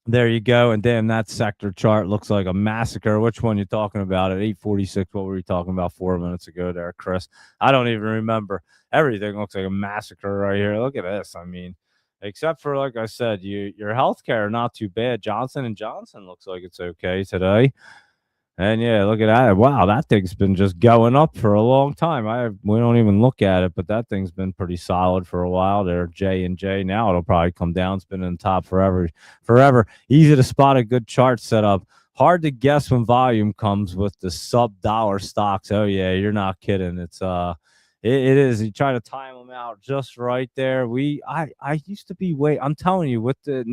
there you go. And damn, that sector chart looks like a massacre. Which one you talking about at 8:46? What were we talking about 4 minutes ago there, Chris? I don't even remember. Everything looks like a massacre right here. Look at this. I mean, except for like I said, your healthcare not too bad. Johnson and Johnson looks like it's okay today. And yeah, look at that. Wow, that thing's been just going up for a long time. We don't even look at it, but that thing's been pretty solid for a while there. J and J. Now it'll probably come down. It's been in the top forever. Forever. Easy to spot a good chart setup. Hard to guess when volume comes with the sub-dollar stocks. Oh yeah, you're not kidding. It is. You try to time them out just right there. I used to be way. I'm telling you, with the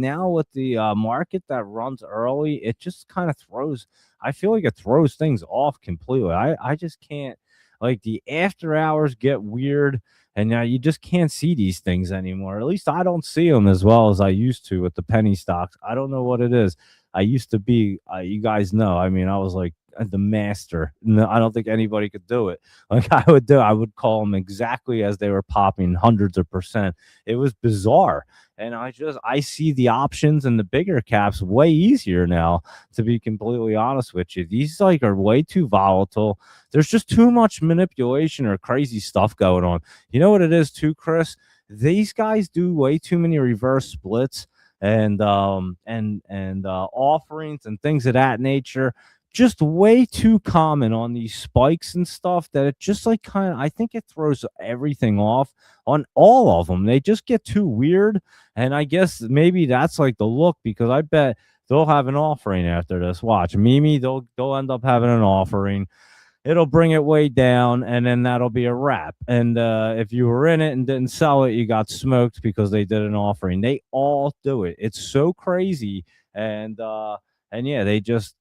market that runs early, it just kind of throws. I feel like it throws things off completely. I just can't, like, the after hours get weird, and now you just can't see these things anymore. At least I don't see them as well as I used to with the penny stocks. I don't know what it is. I used to be, you guys know. I mean, I was like the master. No, I don't think anybody could do it. Like I would call them exactly as they were popping hundreds of percent. It was bizarre. And I see the options and the bigger caps way easier now, to be completely honest with you. These like are way too volatile. There's just too much manipulation or crazy stuff going on. You know what it is too, Chris? These guys do way too many reverse splits and offerings and things of that nature, just way too common on these spikes and stuff, that it just like kind of, I think it throws everything off on all of them. They just get too weird. And I guess maybe that's like the look, because I bet they'll have an offering after this. Watch Mimi, they'll end up having an offering. It'll bring it way down, and then that'll be a wrap. And if you were in it and didn't sell it, you got smoked because they did an offering. They all do it. It's so crazy. And yeah, they just,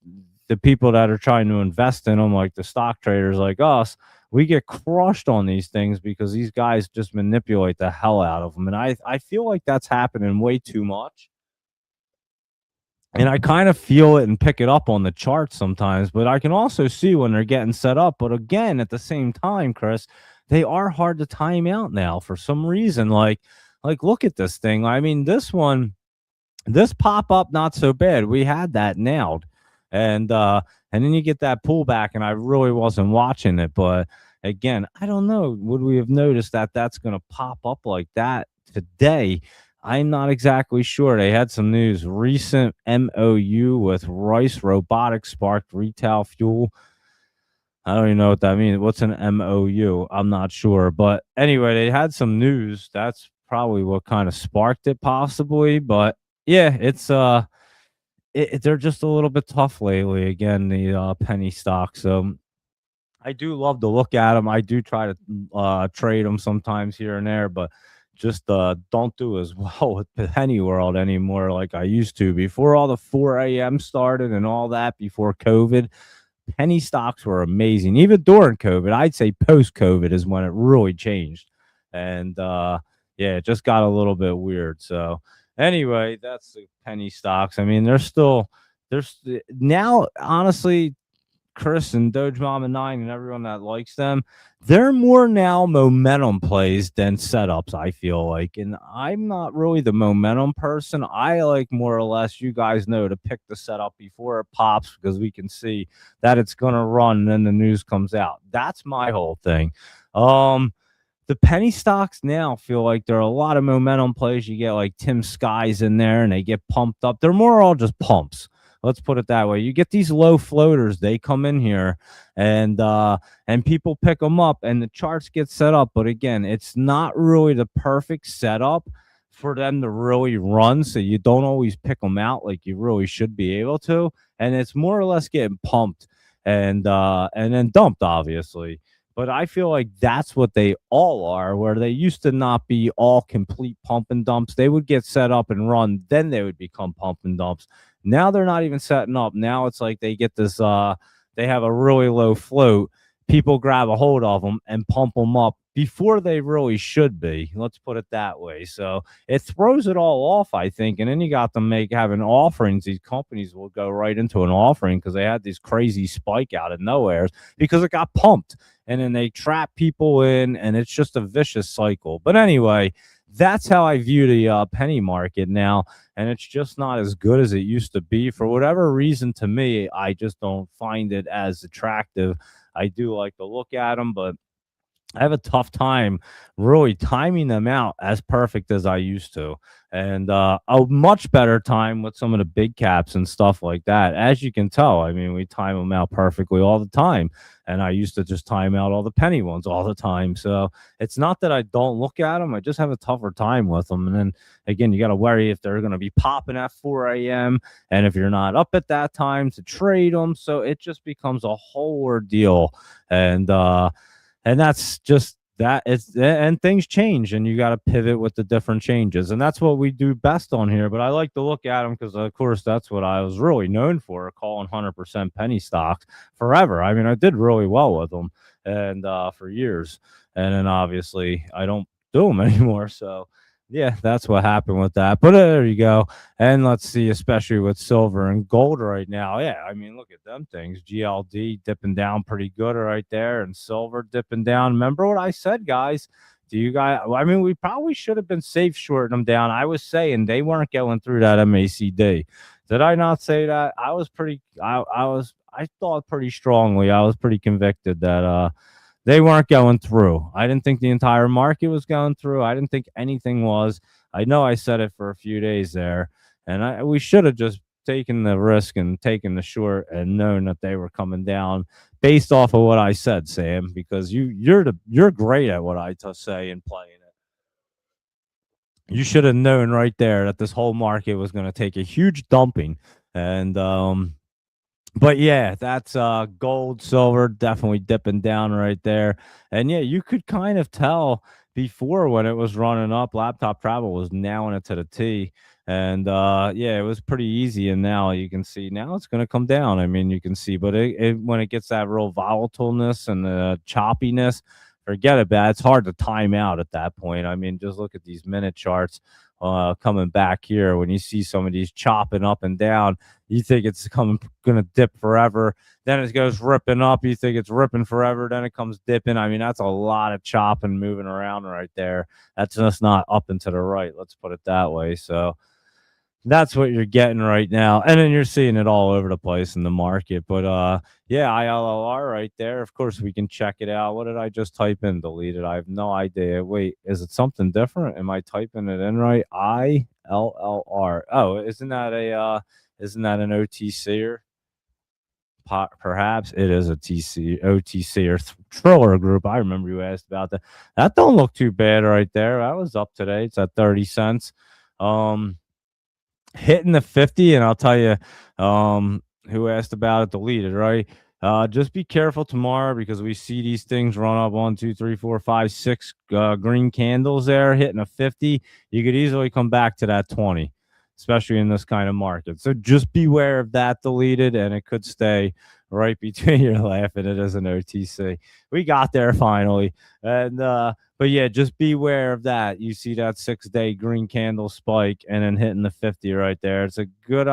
the people that are trying to invest in them, like the stock traders like us, we get crushed on these things because these guys just manipulate the hell out of them. And I feel like that's happening way too much. And I kind of feel it and pick it up on the charts sometimes, but I can also see when they're getting set up. But again, at the same time, Chris, they are hard to time out now for some reason. Like look at this thing. I mean, this pop up not so bad. We had that nailed, and then you get that pullback, and I really wasn't watching it, but again, I don't know. Would we have noticed that that's going to pop up like that today? I'm not exactly sure. They had some news. Recent MOU with Rice Robotics sparked retail fuel. I don't even know what that means. What's an MOU? I'm not sure. But anyway, they had some news. That's probably what kind of sparked it, possibly. But yeah, they're just a little bit tough lately. Again, the penny stocks. So I do love to look at them. I do try to trade them sometimes here and there, but just don't do as well with the penny world anymore like I used to. Before all the 4 a.m. started and all that, before COVID, penny stocks were amazing. Even during COVID, I'd say post COVID is when it really changed. And yeah, it just got a little bit weird. So anyway, that's the penny stocks. I mean, there's now, honestly, Chris and Doge Mama 9 and everyone that likes them, they're more now momentum plays than setups, I feel like. And I'm not really the momentum person. I like, more or less, you guys know, to pick the setup before it pops, because we can see that it's going to run and then the news comes out. That's my whole thing. The penny stocks now feel like there are a lot of momentum plays. You get like Tim Skies in there and they get pumped up. They're more all just pumps. Let's put it that way. You get these low floaters, they come in here and people pick them up and the charts get set up. But again, it's not really the perfect setup for them to really run. So you don't always pick them out like you really should be able to. And it's more or less getting pumped and then dumped, obviously. But I feel like that's what they all are, where they used to not be all complete pump and dumps. They would get set up and run, then they would become pump and dumps. Now they're not even setting up. Now it's like they get this, they have a really low float. People grab a hold of them and pump them up before they really should be. Let's put it that way. So it throws it all off, I think. And then you got them having offerings. These companies will go right into an offering because they had this crazy spike out of nowhere because it got pumped. And then they trap people in, and it's just a vicious cycle. But anyway, that's how I view the penny market now, and it's just not as good as it used to be. For whatever reason, to me, I just don't find it as attractive. I do like to look at them, but I have a tough time really timing them out as perfect as I used to. And a much better time with some of the big caps and stuff like that. As you can tell, I mean, we time them out perfectly all the time. And I used to just time out all the penny ones all the time. So it's not that I don't look at them, I just have a tougher time with them. And then again, you got to worry if they're going to be popping at 4 a.m. and if you're not up at that time to trade them. So it just becomes a whole ordeal. And that's just that it's and things change and you got to pivot with the different changes, and that's what we do best on here. But I like to look at them because of course that's what I was really known for, calling 100% penny stocks forever. I mean, I did really well with them and for years, and then obviously I don't do them anymore. So yeah, that's what happened with that. But there you go. And let's see, especially with silver and gold right now. Yeah, I mean, look at them things. GLD dipping down pretty good right there, and silver dipping down. Remember what I said, guys? Do you guys? I mean, we probably should have been safe shorting them down. I was saying they weren't going through that MACD. Did I not say that? I was pretty. I thought pretty strongly. I was pretty convicted that they weren't going through. I didn't think the entire market was going through. I didn't think anything was. I know I said it for a few days there, and we should have just taken the risk and taken the short and known that they were coming down based off of what I said, Sam. Because you're great at what I say and playing it. You should have known right there that this whole market was going to take a huge dumping, and but yeah, that's gold, silver, definitely dipping down right there. And yeah, you could kind of tell before when it was running up, laptop travel was nailing it to the T. And yeah, it was pretty easy. And now you can see now it's going to come down. I mean, you can see, but when it gets that real volatileness and the choppiness, forget about it. It's hard to time out at that point. I mean, just look at these minute charts coming back here. When you see some of these chopping up and down, you think it's going to dip forever. Then it goes ripping up. You think it's ripping forever. Then it comes dipping. I mean, that's a lot of chopping moving around right there. That's just not up and to the right. Let's put it that way. So that's what you're getting right now. And then you're seeing it all over the place in the market. But yeah, ILLR right there. Of course, we can check it out. What did I just type in? Deleted. I have no idea. Wait, is it something different? Am I typing it in right? ILLR. Oh, isn't that an OTC or perhaps it is a OTC or Triller group. I remember you asked about that. That don't look too bad right there. That was up today. It's at 30 cents. Hitting the 50, and I'll tell you who asked about it, deleted, right? Just be careful tomorrow because we see these things run up 1, 2, 3, 4, 5, 6 green candles there, hitting a 50. You could easily come back to that 20, especially in this kind of market. So just beware of that, deleted, and it could stay right between your laughing. It is an OTC. We got there finally. And but yeah, just beware of that. You see that 6-day green candle spike and then hitting the 50 right there. It's a good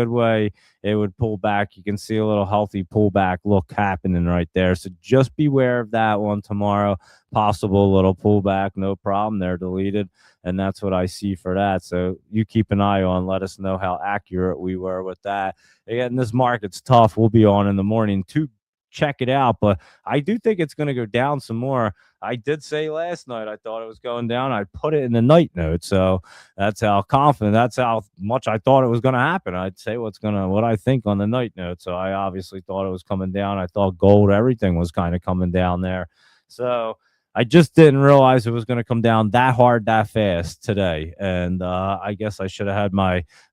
way it would pull back. You can see a little healthy pullback look happening right there. So just beware of that one tomorrow. Possible little pullback, no problem. They're deleted. And that's what I see for that. So you keep an eye on. Let us know how accurate we were with that. Again, this market's tough. We'll be on in the morning to check it out. But I do think it's going to go down some more. I did say last night I thought it was going down. I put it in the night note. So that's how confident, that's how much I thought it was going to happen. I'd say what I think on the night note. So I obviously thought it was coming down. I thought gold, everything was kind of coming down there. So I just didn't realize it was going to come down that hard, that fast today. And I guess I should have had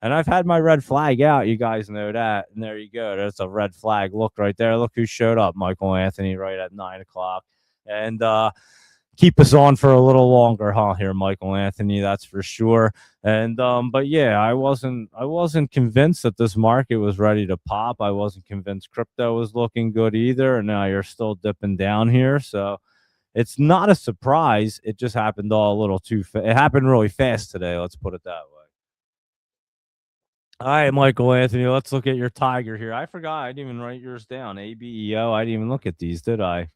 and I've had my red flag out. You guys know that. And there you go. That's a red flag. Look right there. Look who showed up. Michael Anthony right at 9 o'clock. And keep us on for a little longer, huh? Here, Michael Anthony, that's for sure. And but yeah, I wasn't convinced that this market was ready to pop. I wasn't convinced crypto was looking good either. And now you're still dipping down here. So it's not a surprise. It just happened all a little too fast. It happened really fast today. Let's put it that way. All right, Michael Anthony, let's look at your tiger here. I forgot. I didn't even write yours down. ABEO. I didn't even look at these, did I?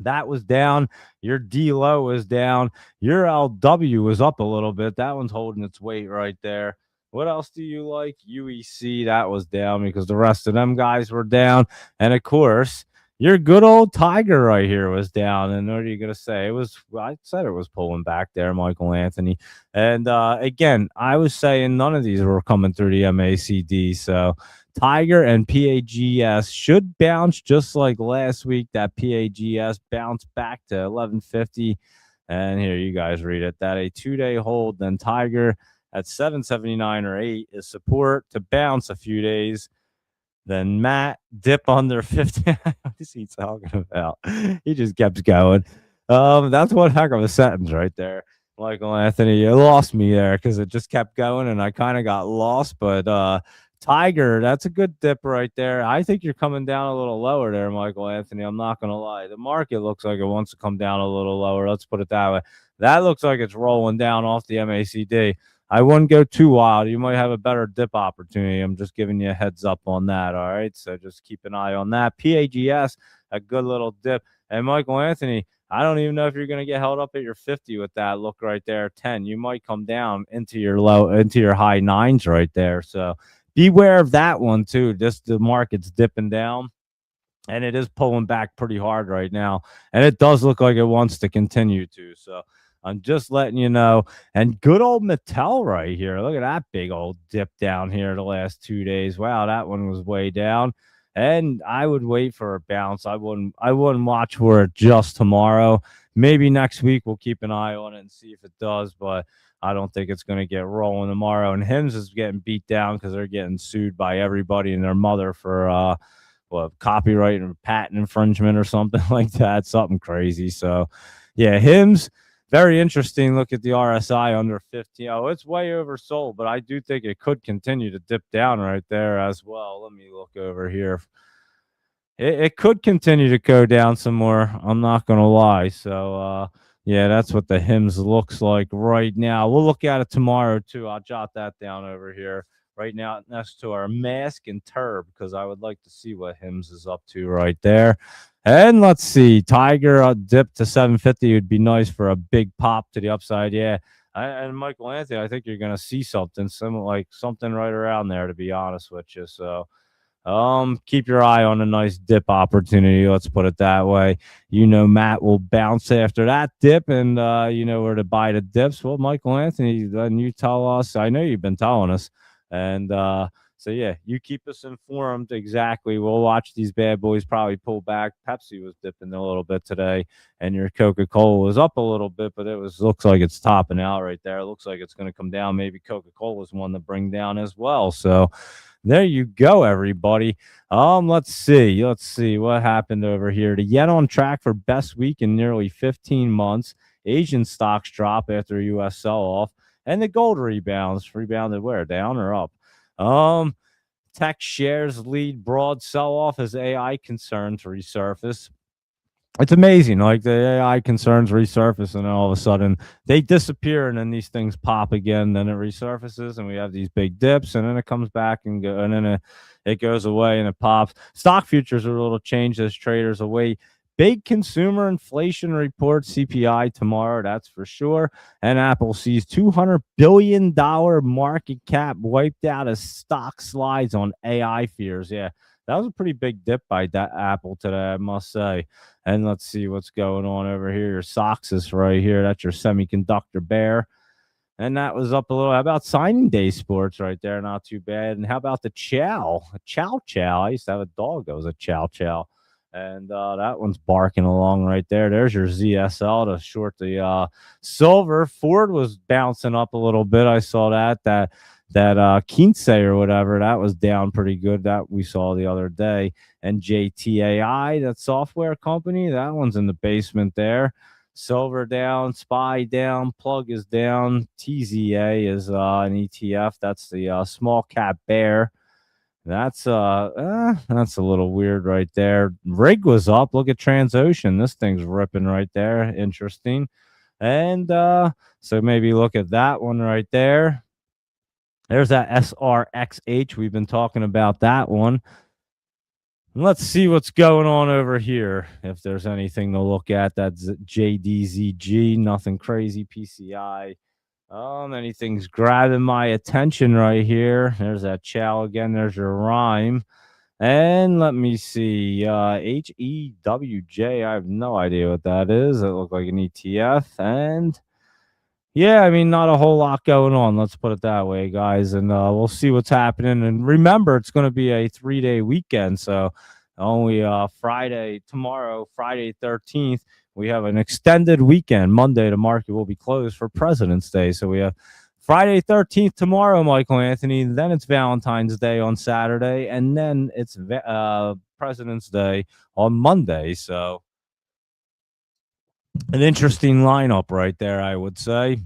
That was down. Your D-Low was down. Your LW was up a little bit. That one's holding its weight right there. What else do you like? UEC, that was down because the rest of them guys were down. And, of course, Your good old Tiger right here was down. And what are you going to say? Well, I said it was pulling back there, Michael Anthony. And again, I was saying none of these were coming through the MACD. So Tiger and PAGS should bounce just like last week. That PAGS bounced back to 1150. And here, you guys read it. That a 2-day hold, then Tiger at 779 or 8 is support to bounce a few days. Then Matt dip under 50. What is he talking about? He just kept going. That's one heck of a sentence right there. Michael Anthony, you lost me there because it just kept going and I kind of got lost. But Tiger, that's a good dip right there. I think you're coming down a little lower there, Michael Anthony. I'm not going to lie. The market looks like it wants to come down a little lower. Let's put it that way. That looks like it's rolling down off the MACD. I wouldn't go too wild. You might have a better dip opportunity. I'm just giving you a heads up on that. All right. So just keep an eye on that. PAGS, a good little dip. And Michael Anthony, I don't even know if you're going to get held up at your 50 with that look right there. 10. You might come down into your high nines right there. So beware of that one too. Just the market's dipping down. And it is pulling back pretty hard right now. And it does look like it wants to continue to. So I'm just letting you know. And good old Mattel right here. Look at that big old dip down here the last 2 days. Wow, that one was way down. And I would wait for a bounce. I wouldn't watch for it just tomorrow. Maybe next week we'll keep an eye on it and see if it does, but I don't think it's going to get rolling tomorrow. And Hims is getting beat down because they're getting sued by everybody and their mother for copyright or patent infringement or something like that, something crazy. So, yeah, Hims, very interesting. Look at the RSI under 50. Oh, it's way oversold, but I do think it could continue to dip down right there as well. Let me look over here. It could continue to go down some more. I'm not going to lie. So, yeah, that's what the Hims looks like right now. We'll look at it tomorrow, too. I'll jot that down over here right now next to our mask and turb because I would like to see what Hims is up to right there. And let's see, Tiger dip to 750 would be nice for a big pop to the upside. Yeah, and Michael Anthony, I think you're going to see something similar, like something right around there, to be honest with you. So keep your eye on a nice dip opportunity. Let's put it that way. Matt will bounce after that dip, and you know where to buy the dips. Well, Michael Anthony, then you tell us. I know you've been telling us, and so yeah, you keep us informed exactly. We'll watch these bad boys probably pull back. Pepsi was dipping a little bit today, and your Coca-Cola was up a little bit, but looks like it's topping out right there. It looks like it's going to come down. Maybe Coca-Cola is one to bring down as well. So there you go, everybody. Let's see what happened over here. The yen on track for best week in nearly 15 months. Asian stocks drop after a U.S. sell-off, and the gold rebounded where, down or up? Tech shares lead broad sell-off as AI concerns resurface. It's amazing. Like the AI concerns resurface, and then all of a sudden they disappear, and then these things pop again. Then it resurfaces, and we have these big dips, and then it comes back and then it goes away and it pops. Stock futures are a little changed as traders await big consumer inflation report, CPI tomorrow, that's for sure. And Apple sees $200 billion market cap wiped out as stock slides on AI fears. Yeah, that was a pretty big dip by Apple today, I must say. And let's see what's going on over here. Your Soxus right here. That's your semiconductor bear. And that was up a little. How about signing day sports right there? Not too bad. And how about the Chow? Chow Chow. I used to have a dog that was a Chow Chow. And that one's barking along right there. There's your ZSL to short the silver. Ford was bouncing up a little bit. I saw that Kinsey or whatever, that was down pretty good. That we saw the other day. And JTAI, that software company, that one's in the basement there. Silver down, SPY down, Plug is down. TZA is an ETF. That's the small cap bear. That's a little weird right there. Rig was up. Look at Transocean. This thing's ripping right there. Interesting. And so maybe look at that one right there. There's that SRXH. We've been talking about that one. Let's see what's going on over here. If there's anything to look at, that's JDZG. Nothing crazy. PCI. Anything's grabbing my attention right here. There's that Chow again. There's your rhyme. And let me see. HEWJ. I have no idea what that is. It looked like an ETF. And yeah, I mean, not a whole lot going on. Let's put it that way, guys. And we'll see what's happening. And remember, it's going to be a 3-day weekend. So only Friday, tomorrow, Friday 13th, we have an extended weekend. Monday, the market will be closed for President's Day. So we have Friday 13th tomorrow, Michael Anthony. Then it's Valentine's Day on Saturday. And then it's President's Day on Monday. So an interesting lineup right there, I would say.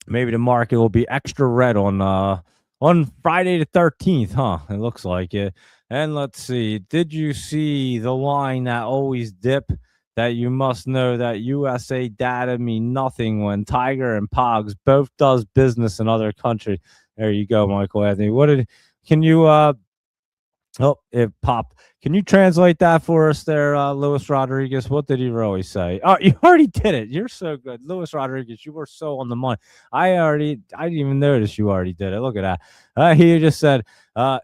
Maybe the market will be extra red on Friday the 13th, huh? It looks like it. And let's see. Did you see the line that always dip that you must know that USA data mean nothing when Tiger and Pogs both does business in other countries? There you go, Michael Anthony. Can you Oh, it popped. Can you translate that for us there, Luis Rodriguez? What did he really say? Oh, you already did it. You're so good. Luis Rodriguez, you were so on the money. I didn't even notice you already did it. Look at that. He just said,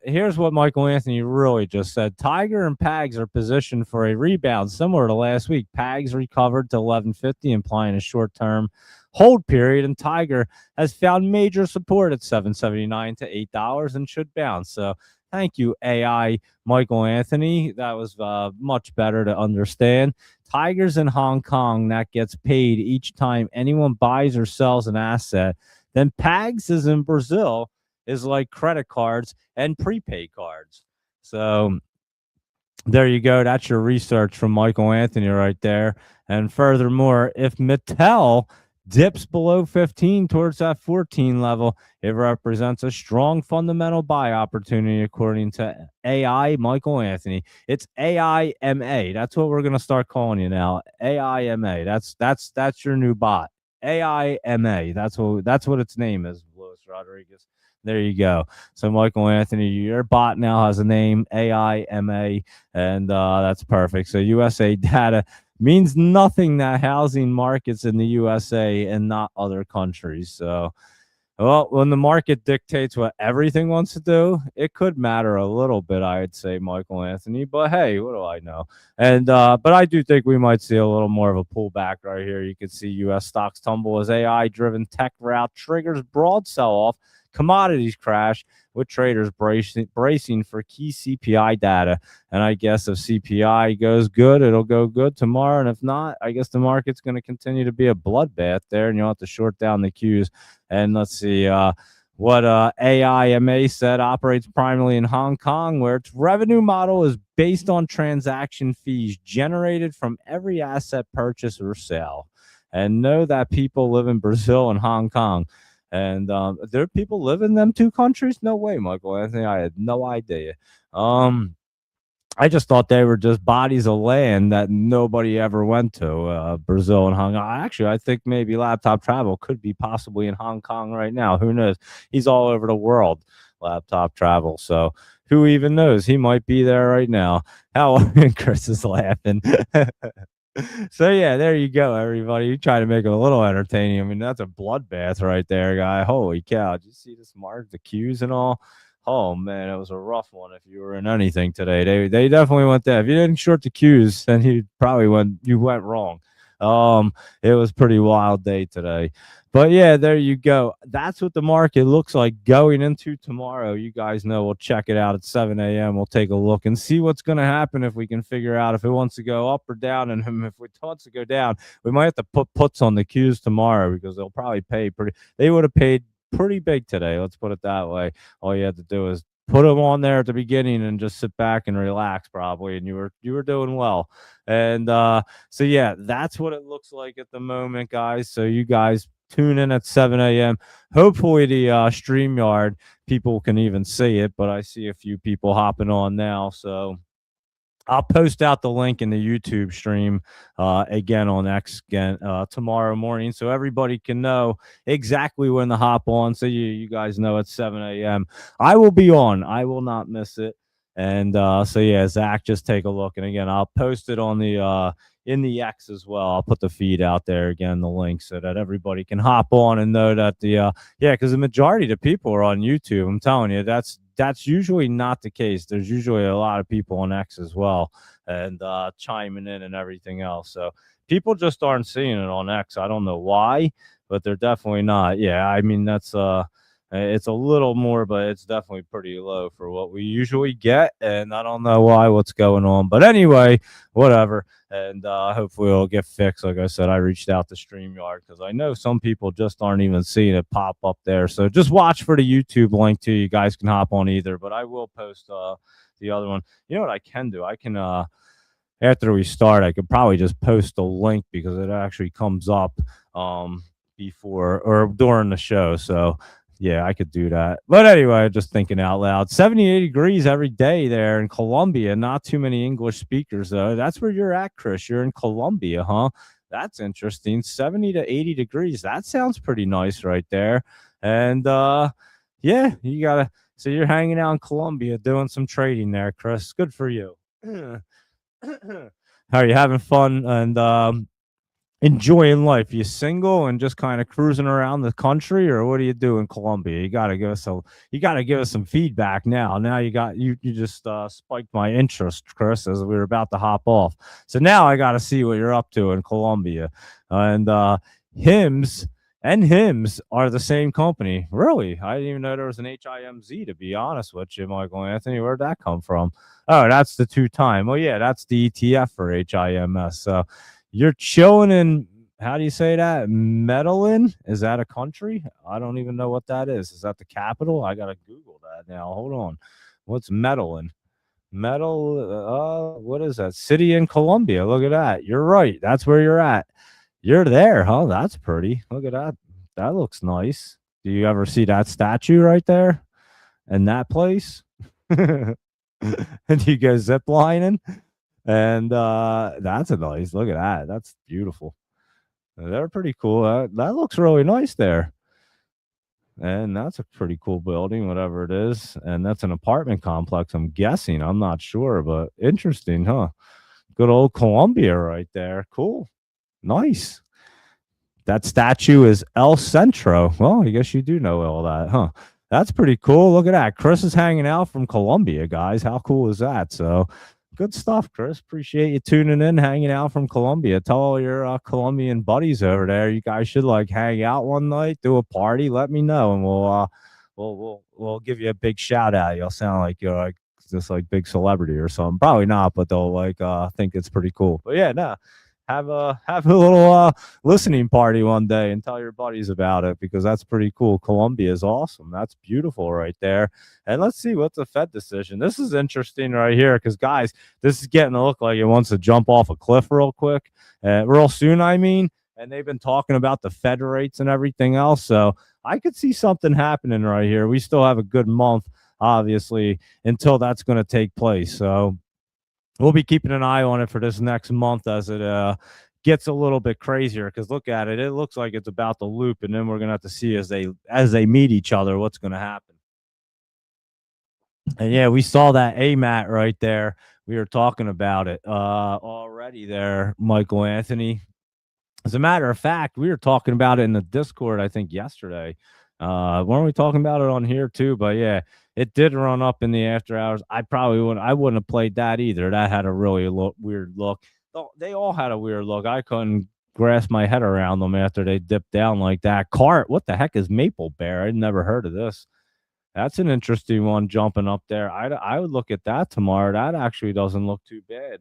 here's what Michael Anthony really just said. Tiger and Pags are positioned for a rebound similar to last week. Pags recovered to 1150, implying a short-term hold period, and Tiger has found major support at 779 to $8 and should bounce. So thank you, AI Michael Anthony. That was much better to understand. Tigers in Hong Kong, that gets paid each time anyone buys or sells an asset. Then Pags is in Brazil, is like credit cards and prepaid cards. So there you go. That's your research from Michael Anthony right there. And furthermore, if Mattel dips below 15 towards that 14 level, it represents a strong fundamental buy opportunity, according to AI Michael Anthony. It's AIMA. That's what we're gonna start calling you now. AIMA. That's your new bot. AIMA. That's what its name is, Luis Rodriguez. There you go. So Michael Anthony, your bot now has a name, AIMA, and that's perfect. So USA data means nothing, that housing markets in the USA and not other countries. So, well, when the market dictates what everything wants to do, it could matter a little bit, I'd say, Michael Anthony. But hey, what do I know? And but I do think we might see a little more of a pullback right here. You can see U.S. stocks tumble as AI-driven tech rout triggers broad sell-off. Commodities crash, with traders bracing for key CPI data. And I guess if CPI goes good, it'll go good tomorrow. And if not, I guess the market's going to continue to be a bloodbath there, and you'll have to short down the Qs. And let's see what AIMA said, operates primarily in Hong Kong, where its revenue model is based on transaction fees generated from every asset purchase or sale. And know that people live in Brazil and Hong Kong. And there people live in them two countries? No way, Michael Anthony. I had no idea. I just thought they were just bodies of land that nobody ever went to, Brazil and Hong Kong. Actually, I think maybe Laptop Travel could be possibly in Hong Kong right now. Who knows? He's all over the world, Laptop Travel. So who even knows? He might be there right now. How Chris is laughing. So yeah, there you go, everybody. You try to make it a little entertaining. I mean, that's a bloodbath right there, guy. Holy cow! Did you see this mark, the Qs and all? Oh man, it was a rough one. If you were in anything today, they definitely went there. If you didn't short the Qs, then you went wrong. It was pretty wild day today. But yeah, there you go. That's what the market looks like going into tomorrow. You guys know we'll check it out at 7 a.m. We'll take a look and see what's going to happen, if we can figure out if it wants to go up or down. And if it wants to go down, we might have to put puts on the Qs tomorrow, because they'll probably pay pretty. They would have paid pretty big today. Let's put it that way. All you had to do is put them on there at the beginning and just sit back and relax, probably, and you were doing well. And so yeah, that's what it looks like at the moment, guys. So you guys tune in at 7 a.m. Hopefully the StreamYard people can even see it, but I see a few people hopping on now. So I'll post out the link in the YouTube stream again on X again tomorrow morning, so everybody can know exactly when to hop on. So you guys know at 7 a.m. I will be on. I will not miss it. And so yeah, Zach, just take a look. And again, I'll post it on the in the X as well. I'll put the feed out there again, the link, so that everybody can hop on and know that the yeah, because the majority of the people are on YouTube. I'm telling you, that's that's usually not the case. There's usually a lot of people on X as well, and chiming in and everything else. So people just aren't seeing it on X. I don't know why, but they're definitely not. Yeah, I mean that's it's a little more, but it's definitely pretty low for what we usually get, and I don't know why, what's going on. But anyway, whatever. And hopefully it'll get fixed. Like I said, I reached out to StreamYard because I know some people just aren't even seeing it pop up there. So just watch for the YouTube link too. You guys can hop on either, but I will post the other one. You know what I can do? I can after we start, I could probably just post a link because it actually comes up before or during the show. So yeah, I could do that. But anyway, just thinking out loud. 78 degrees every day there in Colombia. Not too many English speakers, though. That's where you're at, Chris. You're in Colombia, huh? That's interesting. 70 to 80 degrees. That sounds pretty nice right there. And yeah, you gotta so you're hanging out in Colombia doing some trading there, Chris. Good for you. How are you having fun and enjoying life? You single and just kind of cruising around the country, or what do you do in Colombia? You got to give us some feedback now. Now you just spiked my interest, Chris, as we were about to hop off. So now I got to see what you're up to in Colombia. And hymns and hymns are the same company. Really? I didn't even know there was an HIMZ, to be honest with you, Michael Anthony. Where'd that come from? Oh, that's the two time. Well, yeah, that's the ETF for HIMS. So you're chilling in, how do you say that? Medellin? Is that a country? I don't even know what that is. Is that the capital? I got to Google that now. Hold on. What's Medellin? What is that? City in Colombia. Look at that. You're right. That's where you're at. You're there, huh? That's pretty. Look at that. That looks nice. Do you ever see that statue right there in that place? And you go zip lining? And that's a nice look at that. That's beautiful. They're pretty cool. That looks really nice there. And that's a pretty cool building, whatever it is. And that's an apartment complex, I'm guessing. I'm not sure, but interesting, huh? Good old Colombia right there. Cool. Nice. That statue is El Centro. Well, I guess you do know all that, huh? That's pretty cool. Look at that. Chris is hanging out from Colombia, guys. How cool is that? So good stuff, Chris. Appreciate you tuning in, hanging out from Colombia. Tell all your Colombian buddies over there you guys should like hang out one night, do a party. Let me know, and we'll give you a big shout out. You'll sound like you're like just like big celebrity or something. Probably not, but they'll like think it's pretty cool. But yeah, no. Have a little listening party one day and tell your buddies about it because that's pretty cool. Colombia is awesome. That's beautiful right there. And let's see what's the Fed decision. This is interesting right here because guys, this is getting to look like it wants to jump off a cliff real quick, real soon. I mean, and they've been talking about the Fed rates and everything else. So I could see something happening right here. We still have a good month, obviously, until that's going to take place. So we'll be keeping an eye on it for this next month as it gets a little bit crazier because look at it. It looks like it's about to loop, and then we're going to have to see as they meet each other what's going to happen. And yeah, we saw that AMAT right there. We were talking about it already there, Michael Anthony. As a matter of fact, we were talking about it in the Discord, I think, yesterday. Weren't we talking about it on here too? But yeah, it did run up in the after hours. I wouldn't have played that either. That had a really weird look. They all had a weird look. I couldn't grasp my head around them after they dipped down like that. Cart, what the heck is Maple Bear? I'd never heard of this. That's an interesting one jumping up there. I would look at that tomorrow. That actually doesn't look too bad.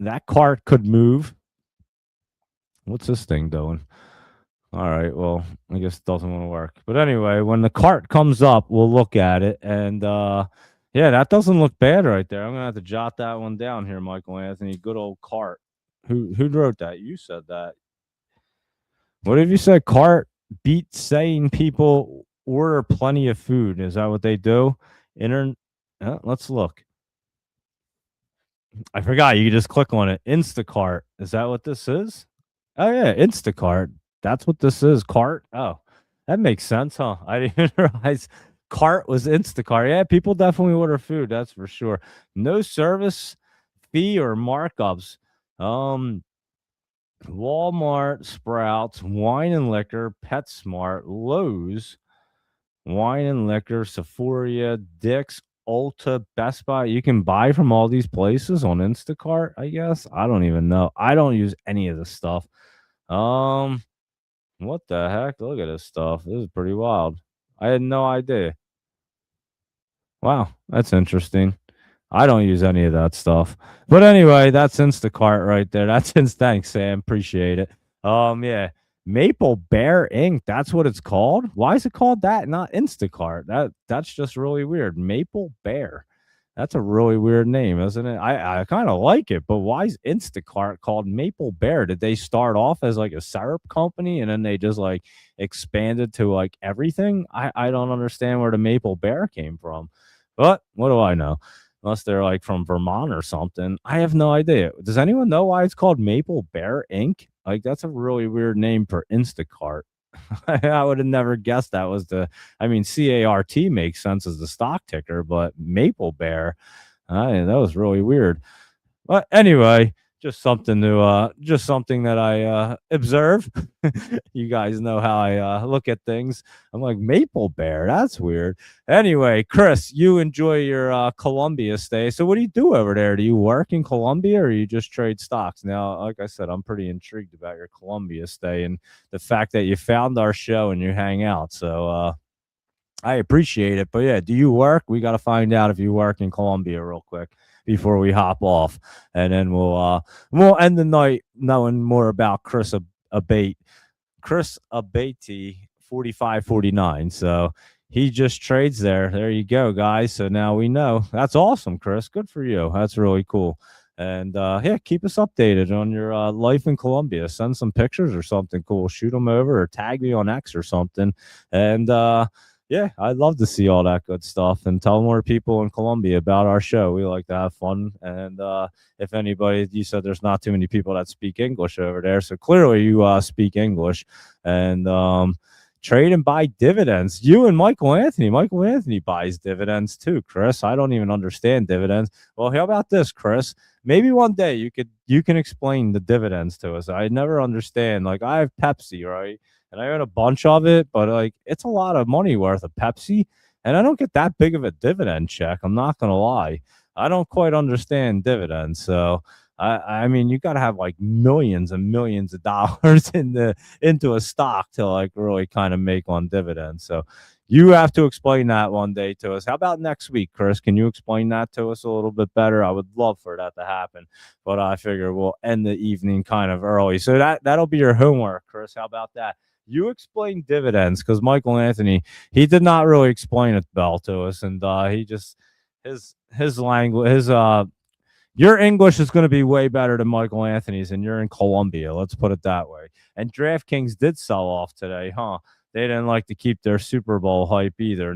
That cart could move. What's this thing doing? All right. Well, I guess it doesn't want to work. But anyway, when the cart comes up, we'll look at it. And yeah, that doesn't look bad right there. I'm gonna have to jot that one down here, Michael Anthony. Good old cart. Who wrote that? You said that. What have you said? Cart beat saying people order plenty of food. Is that what they do? Let's look. I forgot. You can just click on it. Instacart. Is that what this is? Oh yeah, Instacart. That's what this is. Cart. Oh, that makes sense, huh? I didn't realize cart was Instacart. Yeah, people definitely order food. That's for sure. No service fee or markups. Walmart, Sprouts, Wine and Liquor, PetSmart, Lowe's. Wine and liquor, Sephora, Dick's, Ulta, Best Buy. You can buy from all these places on Instacart, I guess. I don't even know. I don't use any of this stuff. Um, what the heck? Look at this stuff. This is pretty wild. I had no idea. Wow, that's interesting. I don't use any of that stuff. But anyway, that's Instacart right there. That's thanks, Sam. Appreciate it. Yeah. Maple Bear Ink. That's what it's called. Why is it called that? Not Instacart. That's just really weird. Maple Bear. That's a really weird name, isn't it? I kind of like it, but why is Instacart called Maple Bear? Did they start off as like a syrup company and then they just like expanded to like everything? I don't understand where the Maple Bear came from. But what do I know? Unless they're like from Vermont or something. I have no idea. Does anyone know why it's called Maple Bear Ink? Like that's a really weird name for Instacart. I would have never guessed that was I mean, CART makes sense as the stock ticker, but Maple Bear, that was really weird. But anyway, just something that I observe. You guys know how I look at things. I'm like Maple Bear. That's weird. Anyway, Chris, you enjoy your Columbia stay. So what do you do over there? Do you work in Columbia or you just trade stocks? Now, like I said, I'm pretty intrigued about your Columbia stay and the fact that you found our show and you hang out. So I appreciate it. But yeah, do you work? We got to find out if you work in Columbia real quick before we hop off, and then we'll end the night knowing more about Chris Abate 4549. So he just trades there. There you go, guys. So now we know. That's awesome, Chris. Good for you. That's really cool. And yeah, keep us updated on your life in Colombia. Send some pictures or something cool. Shoot them over or tag me on X or something. And yeah, I'd love to see all that good stuff and tell more people in Colombia about our show. We like to have fun. And if anybody, you said there's not too many people that speak English over there. So clearly you speak English and trade and buy dividends. You and Michael Anthony. Michael Anthony buys dividends too, Chris. I don't even understand dividends. Well, how about this, Chris? Maybe one day you can explain the dividends to us. I never understand. Like I have Pepsi, right? And I own a bunch of it, but like it's a lot of money worth of Pepsi, and I don't get that big of a dividend check. I'm not gonna lie. I don't quite understand dividends. So I mean you gotta have like millions and millions of dollars into a stock to like really kind of make on dividends. So you have to explain that one day to us. How about next week, Chris? Can you explain that to us a little bit better? I would love for that to happen, but I figure we'll end the evening kind of early. So that'll be your homework, Chris. How about that? You explain dividends because Michael Anthony, he did not really explain it well to us, and he just his language, your English is going to be way better than Michael Anthony's, and you're in Colombia. Let's put it that way. And DraftKings did sell off today, huh? They didn't like to keep their Super Bowl hype either.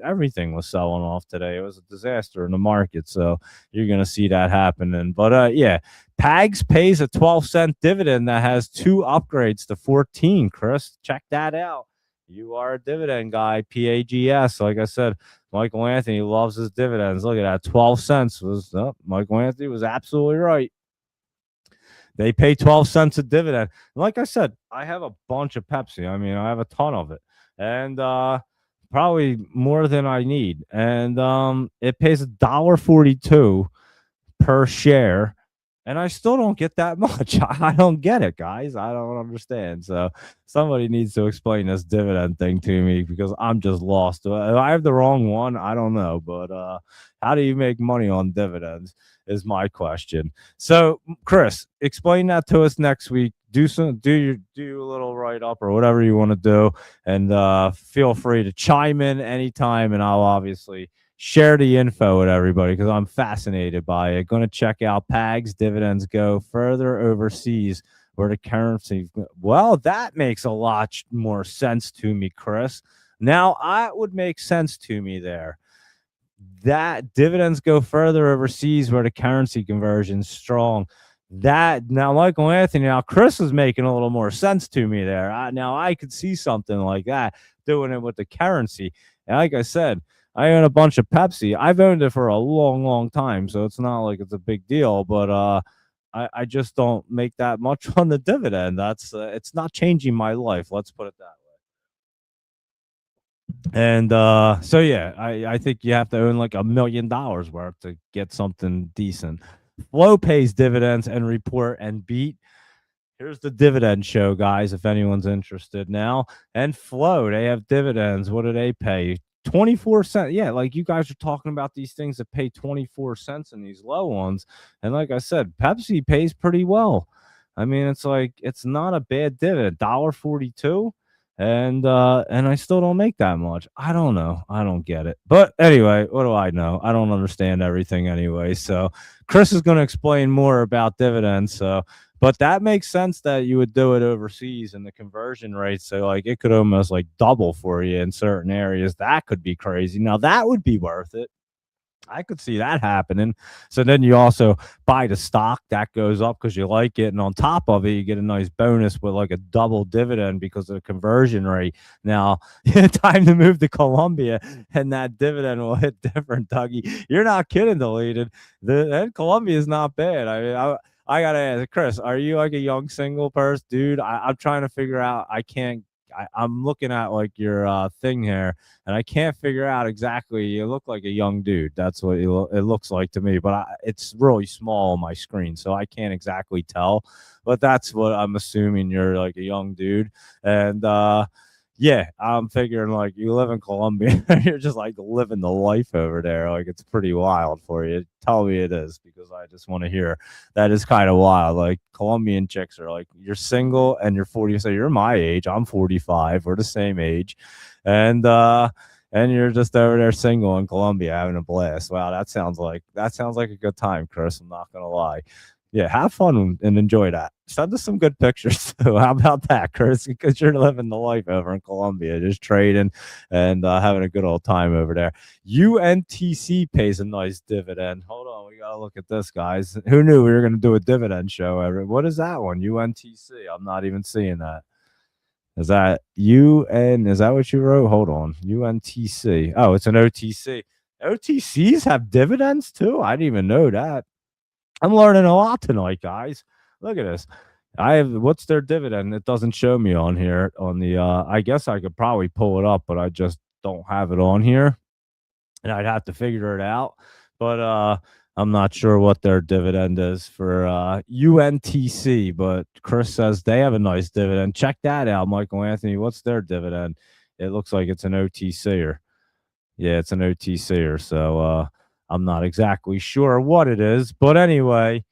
Everything was selling off today. It was a disaster in the market. So you're going to see that happening. But yeah, Pags pays a 12-cent dividend that has 2 upgrades to 14. Chris, check that out. You are a dividend guy, PAGS. Like I said, Michael Anthony loves his dividends. Look at that. 12 cents was Michael Anthony was absolutely right. They pay 12 cents a dividend. And like I said, I have a bunch of Pepsi. I mean, I have a ton of it. And probably more than I need. And it pays $1.42 per share. And I still don't get that much. I don't get it, guys. I don't understand. So somebody needs to explain this dividend thing to me because I'm just lost. If I have the wrong one, I don't know. But how do you make money on dividends is my question. So, Chris, explain that to us next week. Do a little write up or whatever you want to do, and feel free to chime in anytime, and I'll obviously share the info with everybody because I'm fascinated by it. Going to check out Pags. Dividends go further overseas where the currency. Well, that makes a lot more sense to me, Chris. Now, that would make sense to me there. That dividends go further overseas where the currency conversion is strong. That now, Michael Anthony, now Chris is making a little more sense to me there. Now I could see something like that doing it with the currency. And like I said, I own a bunch of Pepsi. I've owned it for a long, long time, so it's not like it's a big deal. But I just don't make that much on the dividend. That's it's not changing my life. Let's put it that way. And so yeah, I think you have to own like $1 million worth to get something decent. Flow pays dividends and report and beat. Here's the dividend show, guys, if anyone's interested now. And Flow, they have dividends. What do they pay? 24 cents. Yeah, like you guys are talking about these things that pay 24 cents in these low ones. And like I said, Pepsi pays pretty well. I mean, it's like it's not a bad dividend. $1.42. And I still don't make that much. I don't know. I don't get it. But anyway, what do I know? I don't understand everything anyway. So Chris is going to explain more about dividends. So but that makes sense that you would do it overseas and the conversion rate. So like it could almost like double for you in certain areas. That could be crazy. Now that would be worth it. I could see that happening. So then you also buy the stock that goes up because you like it. And on top of it, you get a nice bonus with like a double dividend because of the conversion rate. Now, time to move to Colombia and that dividend will hit different, Dougie. You're not kidding, deleted. That Colombia is not bad. I mean, I gotta ask, Chris, are you like a young single person, dude? I'm trying to figure out. I can't. I'm looking at like your thing here, and I can't figure out exactly. You look like a young dude. That's what it looks like to me, but it's really small on my screen, so I can't exactly tell. But that's what I'm assuming. You're like a young dude, and yeah, I'm figuring like you live in Colombia, you're just like living the life over there. Like it's pretty wild for you. Tell me it is because I just want to hear. That is kind of wild. Like Colombian chicks are like you're single and you're 40. So you're my age. I'm 45. We're the same age, and you're just over there single in Colombia having a blast. Wow, that sounds like a good time, Chris. I'm not gonna lie. Yeah, have fun and enjoy that. Send us some good pictures too. How about that, Chris? Because you're living the life over in Colombia, just trading and having a good old time over there. UNTC pays a nice dividend. Hold on, we gotta look at this, guys. Who knew we were gonna do a dividend show? What is that one? UNTC. I'm not even seeing that. Is that UN? Is that what you wrote? Hold on. UNTC. Oh, it's an OTC. OTCs have dividends too. I didn't even know that. I'm learning a lot tonight, guys. Look at this. I have what's their dividend? It doesn't show me on here on the I guess I could probably pull it up, but I just don't have it on here. And I'd have to figure it out. But I'm not sure what their dividend is for UNTC, but Chris says they have a nice dividend. Check that out, Michael Anthony. What's their dividend? It looks like it's an OTCer. Yeah, it's an OTCer. So I'm not exactly sure what it is, but anyway,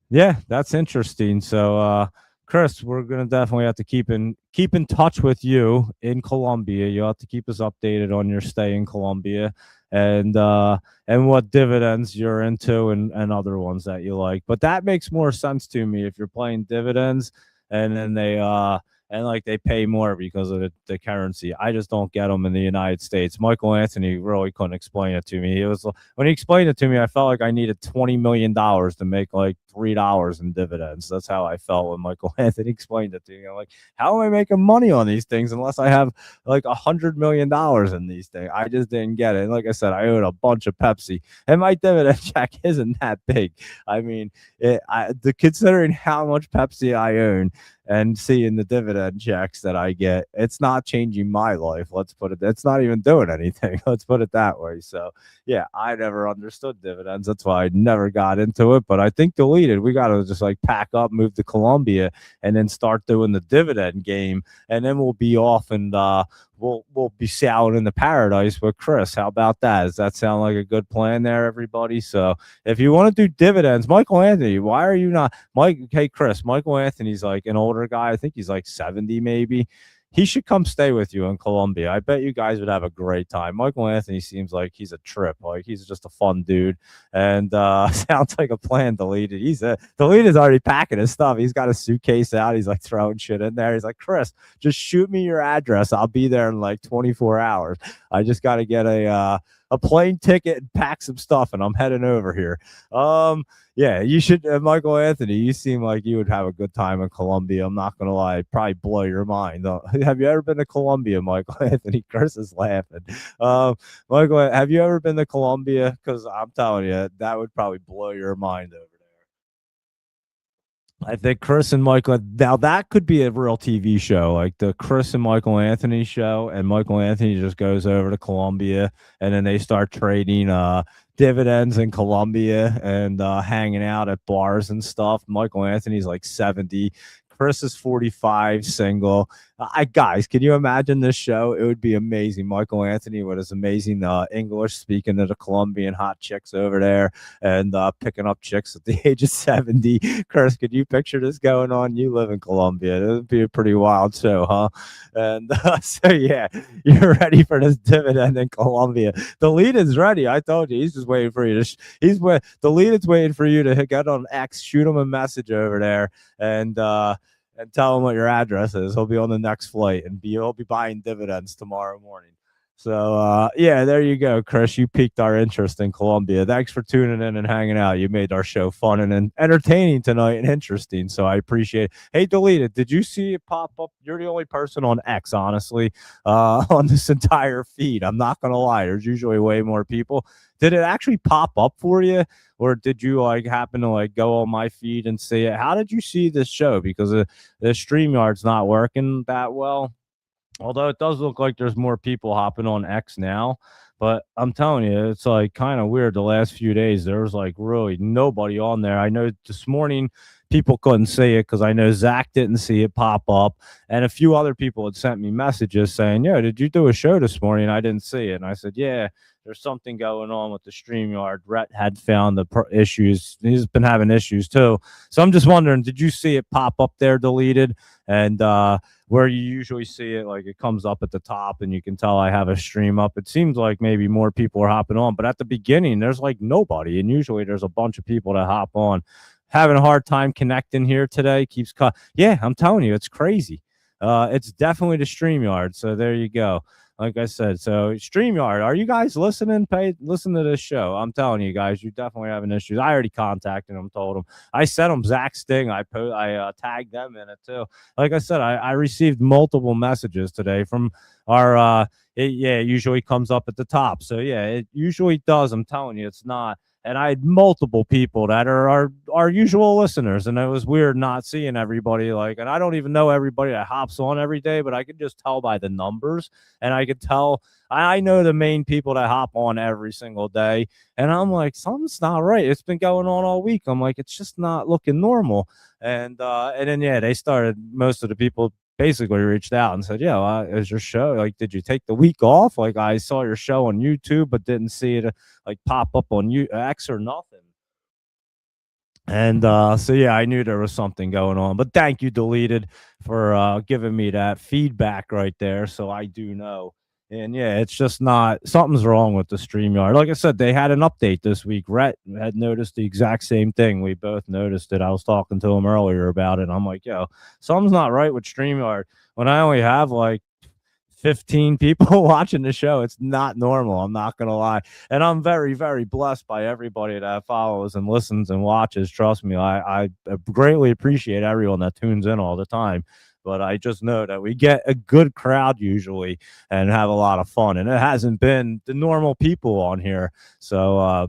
yeah, that's interesting. So, Chris, we're gonna definitely have to keep in touch with you in Colombia. You'll have to keep us updated on your stay in Colombia and what dividends you're into and other ones that you like. But that makes more sense to me if you're playing dividends and then and like they pay more because of the currency. I just don't get them in the United States. Michael Anthony really couldn't explain it to me. It was when he explained it to me, I felt like I needed $20 million to make like $3 in dividends. That's how I felt when Michael Anthony explained it to me. I'm like, how am I making money on these things unless I have like $100 million in these things? I just didn't get it. And like I said, I own a bunch of Pepsi, and my dividend check isn't that big. I mean, considering how much Pepsi I own and seeing the dividend checks that I get, it's not changing my life. Let's put it. It's not even doing anything. Let's put it that way. So yeah, I never understood dividends. That's why I never got into it. But I think deleted. We got to just like pack up, move to Colombia, and then start doing the dividend game, and then we'll be off and we'll be sailing into paradise with Chris. How about that? Does that sound like a good plan there, everybody? So if you want to do dividends, Michael Anthony, why are you not Mike? Hey, Chris, Michael Anthony's like an older guy. I think he's like 70 maybe. He should come stay with you in Colombia. I bet you guys would have a great time. Michael Anthony seems like he's a trip. Like he's just a fun dude. And sounds like a plan, deleted. Deleted's already packing his stuff. He's got a suitcase out. He's like throwing shit in there. He's like, Chris, just shoot me your address. I'll be there in like 24 hours. I just got to get a plane ticket and pack some stuff, and I'm heading over here. Yeah, you should, Michael Anthony. You seem like you would have a good time in Colombia. I'm not gonna lie, it'd probably blow your mind. Have you ever been to Colombia, Michael Anthony? Chris is laughing. Michael, have you ever been to Colombia? Because I'm telling you, that would probably blow your mind over there. I think Chris and Michael. Now that could be a real TV show, like the Chris and Michael Anthony show, and Michael Anthony just goes over to Colombia, and then they start trading dividends in Colombia and hanging out at bars and stuff. Michael Anthony's like 70. Chris is 45, single. I guys, can you imagine this show? It would be amazing. Michael Anthony with his amazing English, speaking to the Colombian hot chicks over there and picking up chicks at the age of 70. Chris, could you picture this going on? You live in Colombia. It would be a pretty wild show, huh? And so, yeah, you're ready for this dividend in Colombia. The lead is ready. I told you. He's just waiting for you to. The lead is waiting for you to get on X, shoot him a message over there, and tell him what your address is. He'll be on the next flight and he'll be buying dividends tomorrow morning. So yeah, there you go, Chris. You piqued our interest in Colombia. Thanks for tuning in and hanging out. You made our show fun and entertaining tonight and interesting. So I appreciate it. Hey, Deleted, did you see it pop up? You're the only person on X, honestly, on this entire feed. I'm not gonna lie. There's usually way more people. Did it actually pop up for you? Or did you like happen to like go on my feed and see it? How did you see this show? Because the StreamYard's not working that well. Although it does look like there's more people hopping on X now, but I'm telling you, it's like kind of weird. The last few days, there was like really nobody on there. I know this morning people couldn't see it because I know Zach didn't see it pop up, and a few other people had sent me messages saying, "Yo, did you do a show this morning? I didn't see it." And I said, "Yeah, there's something going on with the StreamYard. Rhett had found the issues. He's been having issues too. So I'm just wondering, did you see it pop up there, Deleted? And where you usually see it, like it comes up at the top and you can tell I have a stream up. It seems like maybe more people are hopping on, but at the beginning, there's like nobody. And usually there's a bunch of people that hop on. Having a hard time connecting here today. Keeps cut. Yeah, I'm telling you, it's crazy. It's definitely the StreamYard. So there you go. Like I said, so StreamYard, are you guys listening? Listen to this show. I'm telling you guys, you're definitely having issues. I already contacted them, told them. I sent them Zach's thing. I tagged them in it too. Like I said, I received multiple messages today from our it usually comes up at the top. So yeah, it usually does. I'm telling you, it's not. And I had multiple people that are our usual listeners, and it was weird not seeing everybody. Like, and I don't even know everybody that hops on every day, but I could just tell by the numbers, and I could tell. I know the main people that hop on every single day, and I'm like, something's not right. It's been going on all week. I'm like, it's just not looking normal. And then yeah, they started. Most of the people basically reached out and said, "Yeah, is your show like? Did you take the week off? Like, I saw your show on YouTube, but didn't see it like pop up on X or nothing." And so yeah, I knew there was something going on. But thank you, Deleted, for giving me that feedback right there, so I do know. And yeah, it's just not something's wrong with the StreamYard. Like I said, they had an update this week. Rhett had noticed the exact same thing. We both noticed it. I was talking to him earlier about it. I'm like, yo, something's not right with StreamYard. When I only have like 15 people watching the show. It's not normal. I'm not going to lie. And I'm very, very blessed by everybody that follows and listens and watches. Trust me, I greatly appreciate everyone that tunes in all the time. But I just know that we get a good crowd usually and have a lot of fun. And it hasn't been the normal people on here. So,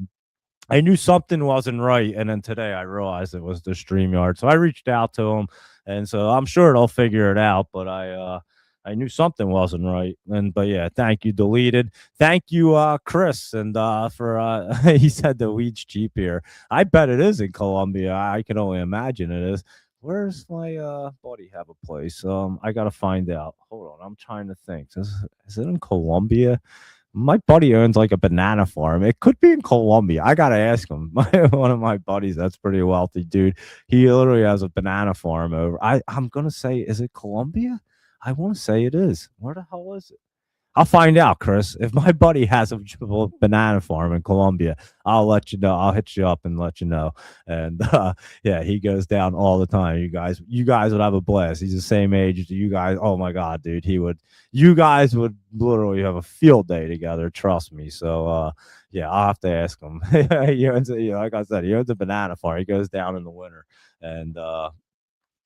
I knew something wasn't right, and then today I realized it was the StreamYard. So I reached out to them, and so I'm sure they'll figure it out. But I knew something wasn't right. And but yeah, thank you, Deleted. Thank you, Chris, and for he said the weed's cheap here. I bet it is in Colombia. I can only imagine it is. Where's my buddy have a place? I gotta find out. Hold on, I'm trying to think. Is it in Colombia? My buddy owns like a banana farm. It could be in Colombia. I gotta ask him. One of my buddies, that's pretty wealthy dude. He literally has a banana farm over. I'm gonna say, is it Colombia? I want to say it is. Where the hell is it? I'll find out, Chris. If my buddy has a banana farm in Colombia, I'll let you know. I'll hit you up and let you know. And yeah, he goes down all the time. You guys would have a blast. He's the same age as you guys. Oh my god, dude, he would. You guys would literally have a field day together. Trust me. So yeah, I'll have to ask him. Like I said, he owns a banana farm. He goes down in the winter, and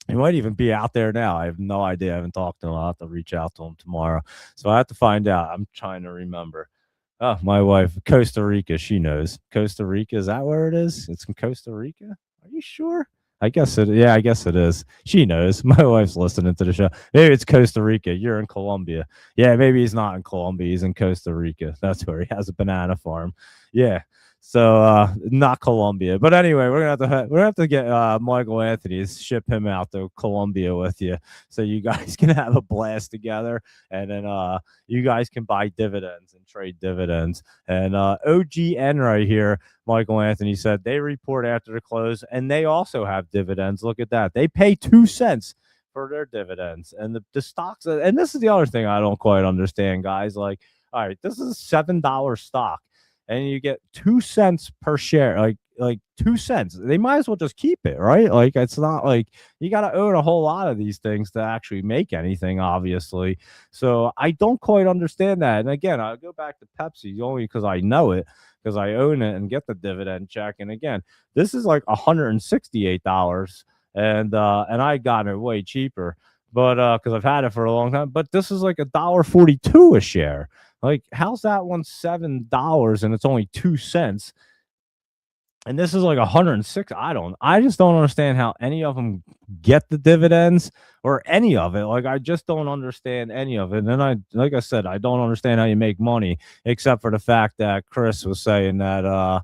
he might even be out there now. I have no idea. I haven't talked to him. I'll have to reach out to him tomorrow. So I have to find out. I'm trying to remember. Oh, my wife, Costa Rica. She knows. Costa Rica. Is that where it is? It's in Costa Rica. Are you sure? I guess it. Yeah, I guess it is. She knows. My wife's listening to the show. Maybe it's Costa Rica. You're in Colombia. Yeah, maybe he's not in Colombia. He's in Costa Rica. That's where he has a banana farm. Yeah. So not Colombia. But anyway, we're gonna have to get Michael Anthony to ship him out to Colombia with you, so you guys can have a blast together, and then you guys can buy dividends and trade dividends. And OGN right here, Michael Anthony said they report after the close, and they also have dividends. Look at that. They pay 2 cents for their dividends. And the stocks, and this is the other thing I don't quite understand, guys. Like, all right, this is a $7 stock, and you get 2 cents per share. Like 2 cents. They might as well just keep it, right? Like, it's not like you got to own a whole lot of these things to actually make anything, obviously. So I don't quite understand that. And again, I'll go back to Pepsi only because I know it, because I own it and get the dividend check. And again, this is like $168, and I got it way cheaper, but because I've had it for a long time. But this is like $1.42 a share. Like, how's that one $7 and it's only 2 cents? And this is like 106. I just don't understand how any of them get the dividends or any of it. Like, I just don't understand any of it. And like I said, I don't understand how you make money, except for the fact that Chris was saying that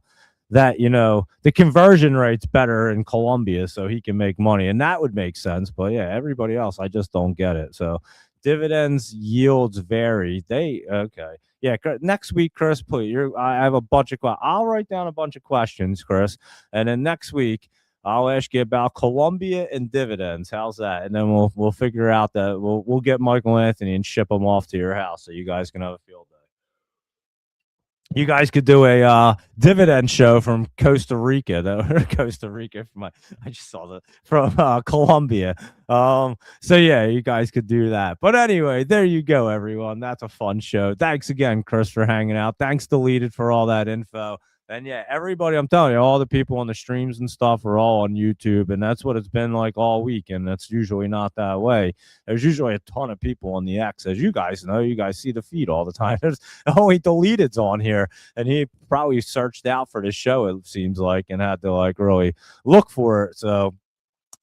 the conversion rate's better in Colombia, so he can make money, and that would make sense. But yeah, everybody else, I just don't get it. So dividends yields vary. They okay. Yeah, next week, Chris, please. I have a bunch of. I'll write down a bunch of questions, Chris, and then next week I'll ask you about Colombia and dividends. How's that? And then we'll figure out that we'll get Michael Anthony and ship him off to your house so you guys can have a field day. You guys could do a dividend show from Costa Rica. Costa Rica I just saw that from Colombia. So yeah, you guys could do that. But anyway, there you go, everyone. That's a fun show. Thanks again, Chris, for hanging out. Thanks, Deleted, for all that info. And yeah, everybody, I'm telling you, all the people on the streams and stuff are all on YouTube, and that's what it's been like all week. And that's usually not that way. There's usually a ton of people on the X, as you guys know. You guys see the feed all the time. There's only Deleted's on here, and he probably searched out for the show, it seems like, and had to like really look for it. So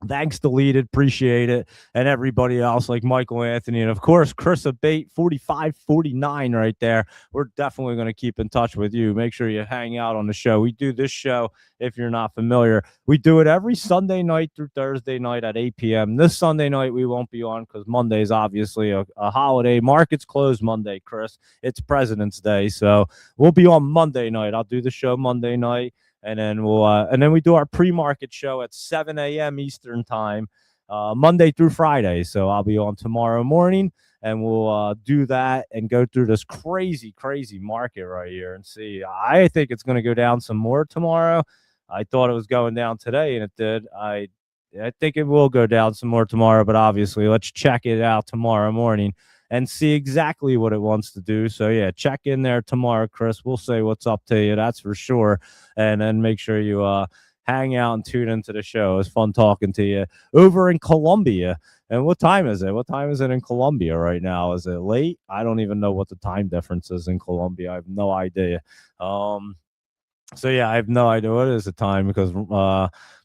thanks, Deleted. Appreciate it. And everybody else, like Michael Anthony, and of course, Chris Abate, 4549 right there. We're definitely going to keep in touch with you. Make sure you hang out on the show. We do this show, if you're not familiar, we do it every Sunday night through Thursday night at 8 p.m. This Sunday night, we won't be on because Monday is obviously a holiday. Markets closed Monday, Chris. It's President's Day. So we'll be on Monday night. I'll do the show Monday night. And then we do our pre-market show at 7 a.m. Eastern time, Monday through Friday. So I'll be on tomorrow morning, and we'll do that and go through this crazy market right here and see. I think it's going to go down some more tomorrow. I thought it was going down today, and it did. I think it will go down some more tomorrow, but obviously, let's check it out tomorrow morning and see exactly what it wants to do. So yeah, check in there tomorrow, Chris. We'll say what's up to you, that's for sure. And then make sure you hang out and tune into the show. It's fun talking to you over in Colombia. And what time is it? What time is it in Colombia right now? Is it late? I don't even know what the time difference is in Colombia. I have no idea. So yeah, I have no idea what is the time because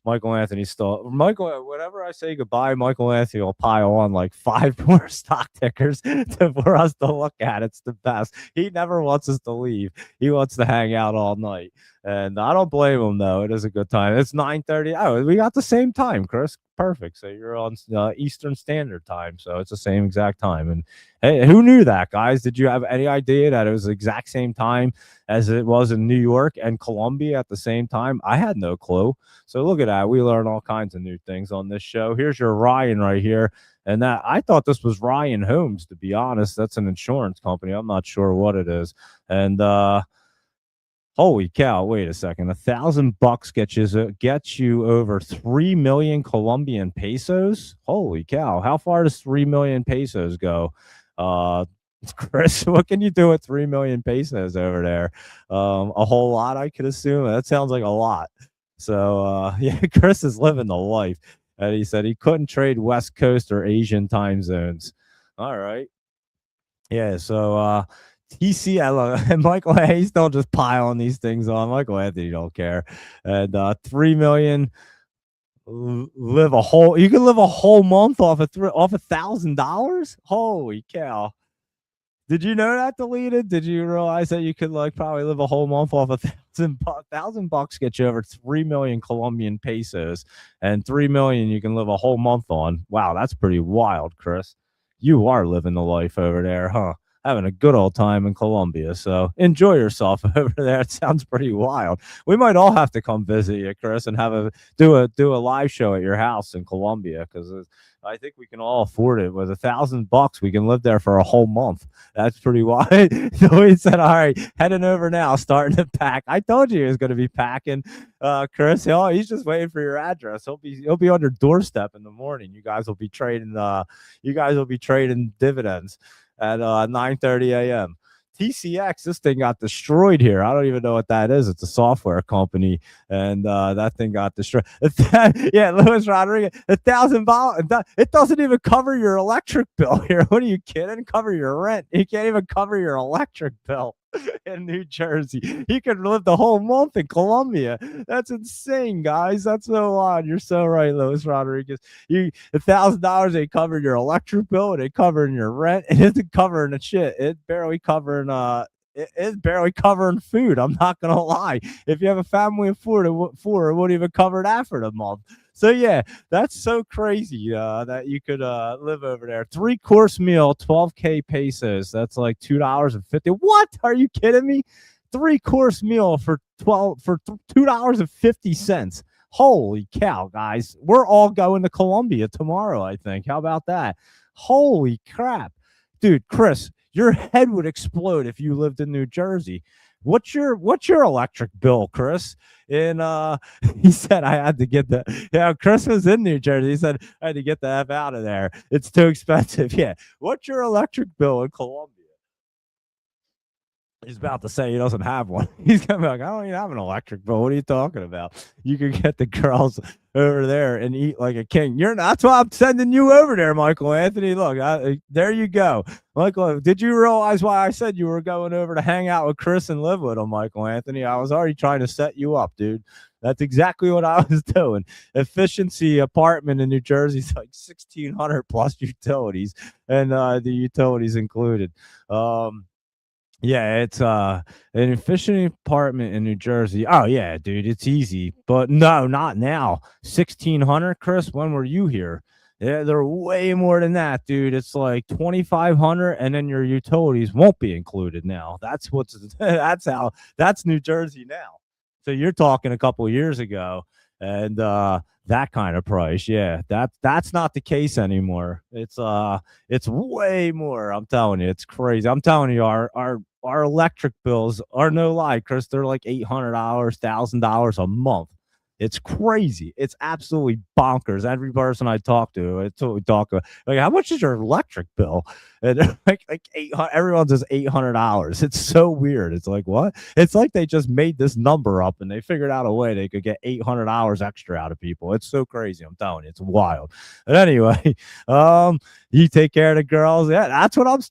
Michael Anthony whenever I say goodbye, Michael Anthony will pile on like 5 more stock tickers for us to look at. It's the best. He never wants us to leave. He wants to hang out all night. And I don't blame him, though. It is a good time. It's 9:30. Oh, we got the same time, Chris. Perfect. So you're on Eastern Standard Time. So it's the same exact time. And hey, who knew that, guys? Did you have any idea that it was the exact same time as it was in New York and Colombia at the same time? I had no clue. So look at that. We learn all kinds of new things on this show. Here's your Ryan right here. And that I thought this was Ryan Homes, to be honest. That's an insurance company. I'm not sure what it is. And holy cow, wait a second. $1,000 gets you over 3 million Colombian pesos. Holy cow. How far does 3 million pesos go? Chris, what can you do with 3 million pesos over there? A whole lot, I could assume. That sounds like a lot. So yeah, Chris is living the life. And he said he couldn't trade West Coast or Asian time zones. All right. Yeah, so TCL and Michael Hayes don't just pile on these things on. Michael Anthony don't care. And 3 million. live a whole. You can live a whole month off off $1,000. Holy cow! Did you know that, deleted? Did you realize that you could like probably live a whole month off $1,000 get you over 3 million Colombian pesos, and 3 million you can live a whole month on. Wow, that's pretty wild, Chris. You are living the life over there, huh? Having a good old time in Colombia. So enjoy yourself over there. It sounds pretty wild. We might all have to come visit you, Chris, and have a do a live show at your house in Colombia, because I think we can all afford it. With $1,000, we can live there for a whole month. That's pretty wild. So he said, "All right, heading over now, starting to pack." I told you he was going to be packing, Chris. Oh, he's just waiting for your address. He'll be on your doorstep in the morning. You guys will be trading. You guys will be trading dividends at 9:30 a.m. TCX, this thing got destroyed here. I don't even know what that is. It's a software company, and that thing got destroyed. Yeah, Luis Rodriguez, $1,000. It doesn't even cover your electric bill here. What are you kidding? Cover your rent. You can't even cover your electric bill in New Jersey. You could live the whole month in Colombia. That's insane, guys. That's so odd. You're so right, Luis Rodriguez. $1,000 ain't covering your electric bill, it ain't covering your rent, it isn't covering the shit. It's barely covering it's barely covering food. I'm not gonna lie. If you have a family of four, it won't even cover that for the month. So yeah, that's so crazy that you could live over there. 3-course meal, 12K pesos. That's like $2.50. What? Are you kidding me? 3-course meal for $2.50. Holy cow, guys. We're all going to Colombia tomorrow, I think. How about that? Holy crap. Dude, Chris, your head would explode if you lived in New Jersey. What's your electric bill, Chris? And he said I had to get the Chris was in New Jersey. He said I had to get the F out of there. It's too expensive. Yeah. What's your electric bill in Colombia? He's about to say he doesn't have one. He's gonna be like, I don't even have an electric bill. What are you talking about? You could get the girls over there and eat like a king. That's why I'm sending you over there, Michael Anthony. Look, there you go. Michael, did you realize why I said you were going over to hang out with Chris and live with him, Michael Anthony? I was already trying to set you up, dude. That's exactly what I was doing. Efficiency apartment in New Jersey is like 1,600 plus utilities, and the utilities included. Yeah, it's an efficient apartment in New Jersey. Oh yeah, dude, it's easy. But no, not now. 1,600, Chris. When were you here? Yeah, they're way more than that, dude. It's like 2,500, and then your utilities won't be included now. That's New Jersey now. So you're talking a couple of years ago, and that kind of price. Yeah, that's not the case anymore. It's way more. I'm telling you, it's crazy. I'm telling you, our electric bills are no lie, Chris. They're like $800, $1,000 a month. It's crazy. It's absolutely bonkers. Every person I talk to, it's what we talk about. Like, how much is your electric bill? And they're like 800. Everyone says $800. It's so weird. It's like, what? It's like they just made this number up and they figured out a way they could get $800 extra out of people. It's so crazy. I'm telling you, it's wild. But anyway, you take care of the girls. Yeah, that's what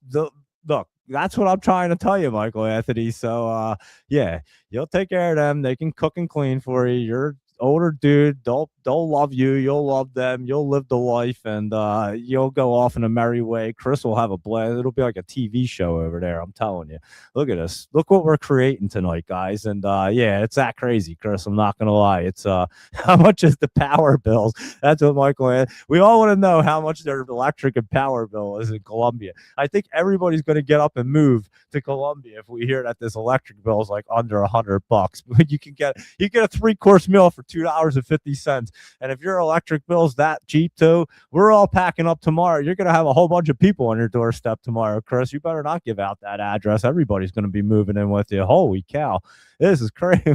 look. That's what I'm trying to tell you, Michael Anthony. So, yeah, you'll take care of them. They can cook and clean for you. You're older dude. They'll love you. You'll love them. You'll live the life, and you'll go off in a merry way. Chris will have a blast. It'll be like a TV show over there. I'm telling you. Look at us. Look what we're creating tonight, guys. And yeah, it's that crazy, Chris. I'm not gonna lie. It's how much is the power bills? That's what Michael. We all want to know how much their electric and power bill is in Colombia. I think everybody's gonna get up and move to Colombia if we hear that this electric bill is like under $100. But you get a 3-course meal for $2.50. And if your electric bill's that cheap too, we're all packing up tomorrow. You're going to have a whole bunch of people on your doorstep tomorrow, Chris. You better not give out that address. Everybody's going to be moving in with you. Holy cow. This is crazy.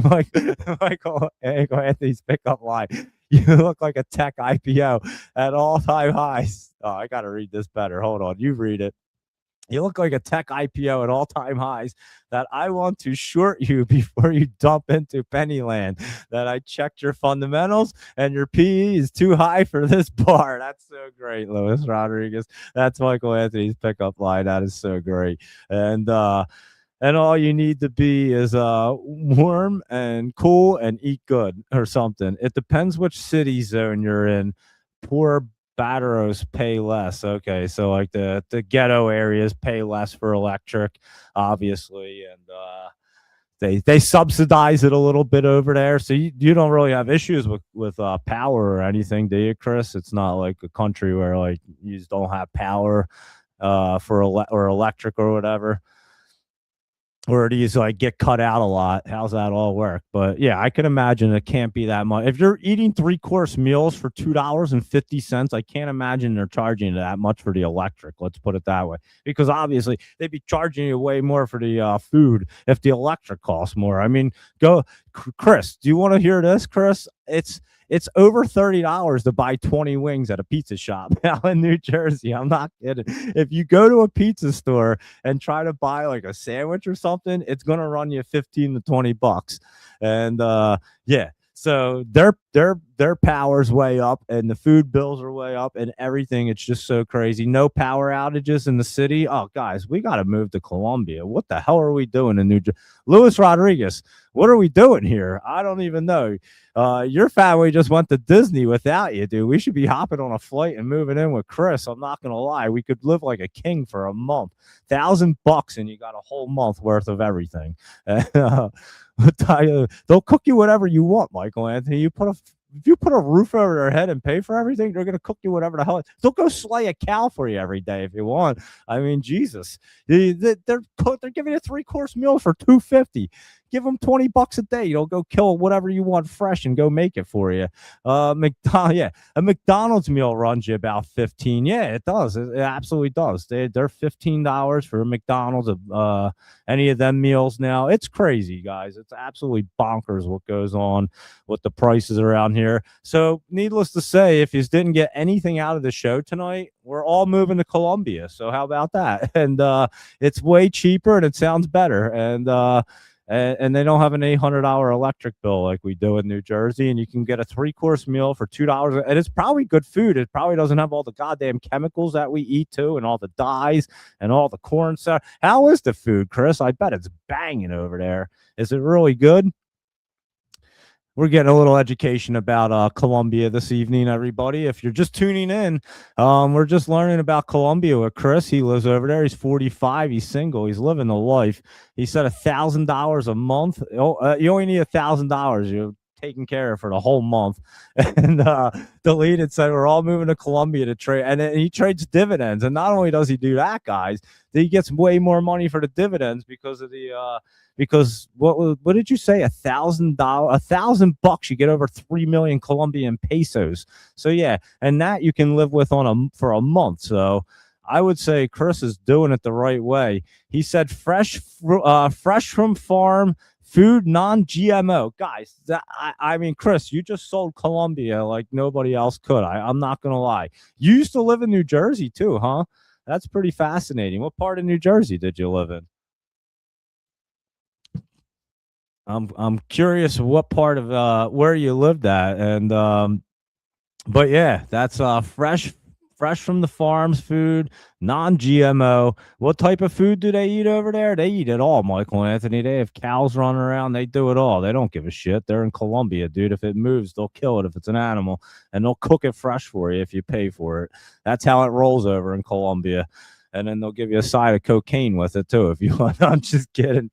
Michael Anthony's pickup line. You look like a tech IPO at all-time highs. Oh, I got to read this better. Hold on. You read it. You look like a tech IPO at all-time highs that I want to short you before you dump into Pennyland. That I checked your fundamentals and your PE is too high for this bar. That's so great, Luis Rodriguez. That's Michael Anthony's pickup line. That is so great. And and all you need to be is warm and cool and eat good or something. It depends which city zone you're in. Poor batteros pay less. Okay, so like the ghetto areas pay less for electric, obviously, and they subsidize it a little bit over there, so you don't really have issues with power or anything, do you, Chris? It's not like a country where like you just don't have power for or electric or whatever, or do you like get cut out a lot? How's that all work? But yeah, I can imagine it can't be that much. If you're eating 3 course meals for $2.50, I can't imagine they're charging you that much for the electric. Let's put it that way, because obviously they'd be charging you way more for the food if the electric costs more. I mean, go, Chris. Do you want to hear this, Chris? It's over $30 to buy 20 wings at a pizza shop out in New Jersey. I'm not kidding. If you go to a pizza store and try to buy like a sandwich or something, it's gonna run you 15 to 20 bucks. And yeah, so their power's way up and the food bills are way up and everything. It's just so crazy. No power outages in the city. Oh, guys, we gotta move to Colombia. What the hell are we doing in New Jersey? Luis Rodriguez, what are we doing here? I don't even know. Your family just went to Disney without you, dude. We should be hopping on a flight and moving in with Chris. I'm not gonna lie. We could live like a king for a month. $1,000 and you got a whole month worth of everything. They'll cook you whatever you want, Michael Anthony. If you put a roof over their head and pay for everything, they're gonna cook you whatever the hell. They'll go slay a cow for you every day if you want. I mean, Jesus, they're giving you a 3 course meal for $250. Give them $20 a day. They'll go kill whatever you want fresh and go make it for you. Yeah, a McDonald's meal runs you about 15. Yeah, it does. It absolutely does. They're $15 for a McDonald's. Any of them meals now. It's crazy, guys. It's absolutely bonkers what goes on with the prices around here. So, needless to say, if you didn't get anything out of the show tonight, we're all moving to Colombia. So how about that? And it's way cheaper and it sounds better. And they don't have an $800 electric bill like we do in New Jersey. And you can get a 3 course meal for $2. And it's probably good food. It probably doesn't have all the goddamn chemicals that we eat too, and all the dyes and all the corn stuff. How is the food, Chris? I bet it's banging over there. Is it really good? We're getting a little education about Colombia this evening, everybody. If you're just tuning in, we're just learning about Colombia with Chris. He lives over there. He's 45. He's single. He's living the life. He said $1,000 a month. You only need $1,000. You're taken care of for the whole month. And deleted said we're all moving to Colombia to trade. And he trades dividends. And not only does he do that, guys, he gets way more money for the dividends because of the because what did you say? $1,000 you get over 3 million Colombian pesos. So yeah, and that you can live with for a month. So I would say Chris is doing it the right way. He said fresh from farm food, non-GMO. Guys, I mean, Chris, you just sold Colombia like nobody else could. I'm not gonna lie. You used to live in New Jersey too, huh? That's pretty fascinating. What part of New Jersey did you live in? I'm curious what part of where you lived at, and but yeah, that's fresh from the farms food, non-GMO. What type of food do they eat over there? They eat it all, Michael Anthony. They have cows running around. They do it all. They don't give a shit. They're in Colombia, dude. If it moves, they'll kill it if it's an animal, and they'll cook it fresh for you if you pay for it. That's how it rolls over in Colombia. And then they'll give you a side of cocaine with it too if you want. I'm just kidding.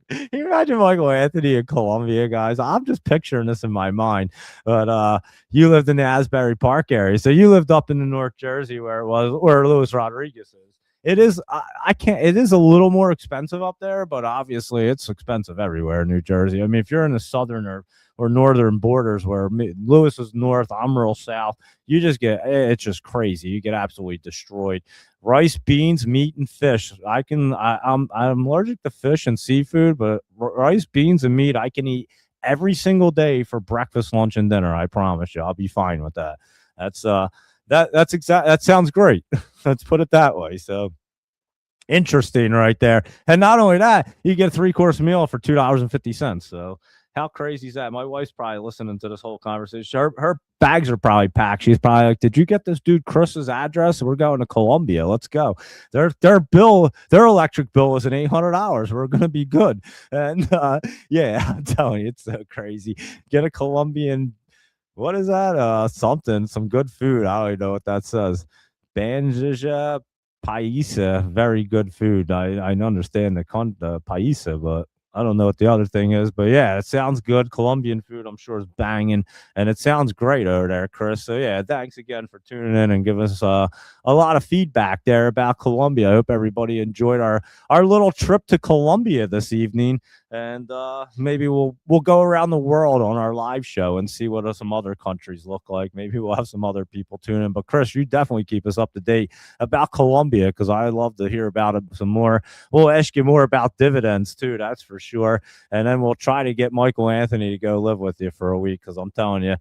Can you imagine Michael Anthony in Colombia, guys? I'm just picturing this in my mind. But you lived in the Asbury Park area, so you lived up in the North Jersey where Luis Rodriguez is. It is I can't. It is a little more expensive up there, but obviously it's expensive everywhere in New Jersey. I mean, if you're in the southern or northern borders where Lewis is north, I'm real south, you just it's just crazy. You get absolutely destroyed. Rice, beans, meat, and fish. I'm allergic to fish and seafood, but rice, beans, and meat I can eat every single day for breakfast, lunch, and dinner. I promise you, I'll be fine with that. That sounds great. Let's put it that way. So interesting right there. And not only that, you get a 3-course meal for $2.50. So How crazy is that? My wife's probably listening to this whole conversation. Her bags are probably packed. She's probably like, "Did you get this dude Chris's address? We're going to Colombia. Let's go." Their electric bill was an $800. We're gonna be good. And yeah, I'm telling you, it's so crazy. Get a Colombian. What is that? Some good food. I don't even know what that says. Banjija paisa, very good food. I understand the paisa, but I don't know what the other thing is. But yeah, it sounds good. Colombian food, I'm sure, is banging, and it sounds great over there, Chris. So yeah, thanks again for tuning in and giving us a lot of feedback there about Colombia. I hope everybody enjoyed our little trip to Colombia this evening, and maybe we'll go around the world on our live show and see what some other countries look like. Maybe we'll have some other people tune in. But Chris, you definitely keep us up to date about Colombia, because I love to hear about it some more. We'll ask you more about dividends too, that's for sure. And then we'll try to get Michael Anthony to go live with you for a week, because I'm telling you,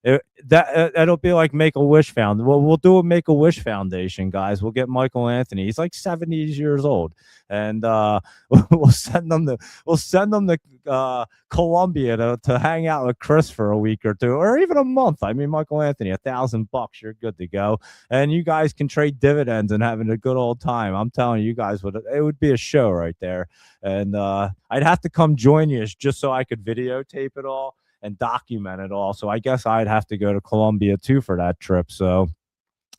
it'll be like Make-A-Wish Foundation. We'll do a Make-A-Wish Foundation, guys. We'll get Michael Anthony. He's like 70 years old, and we'll send them to Colombia to hang out with Chris for a week or two, or even a month. I mean, Michael Anthony, $1,000, you're good to go, and you guys can trade dividends and having a good old time. I'm telling you, guys it would be a show right there, and I'd have to come join you just so I could videotape it all and document it all. So I guess I'd have to go to Colombia too for that trip. So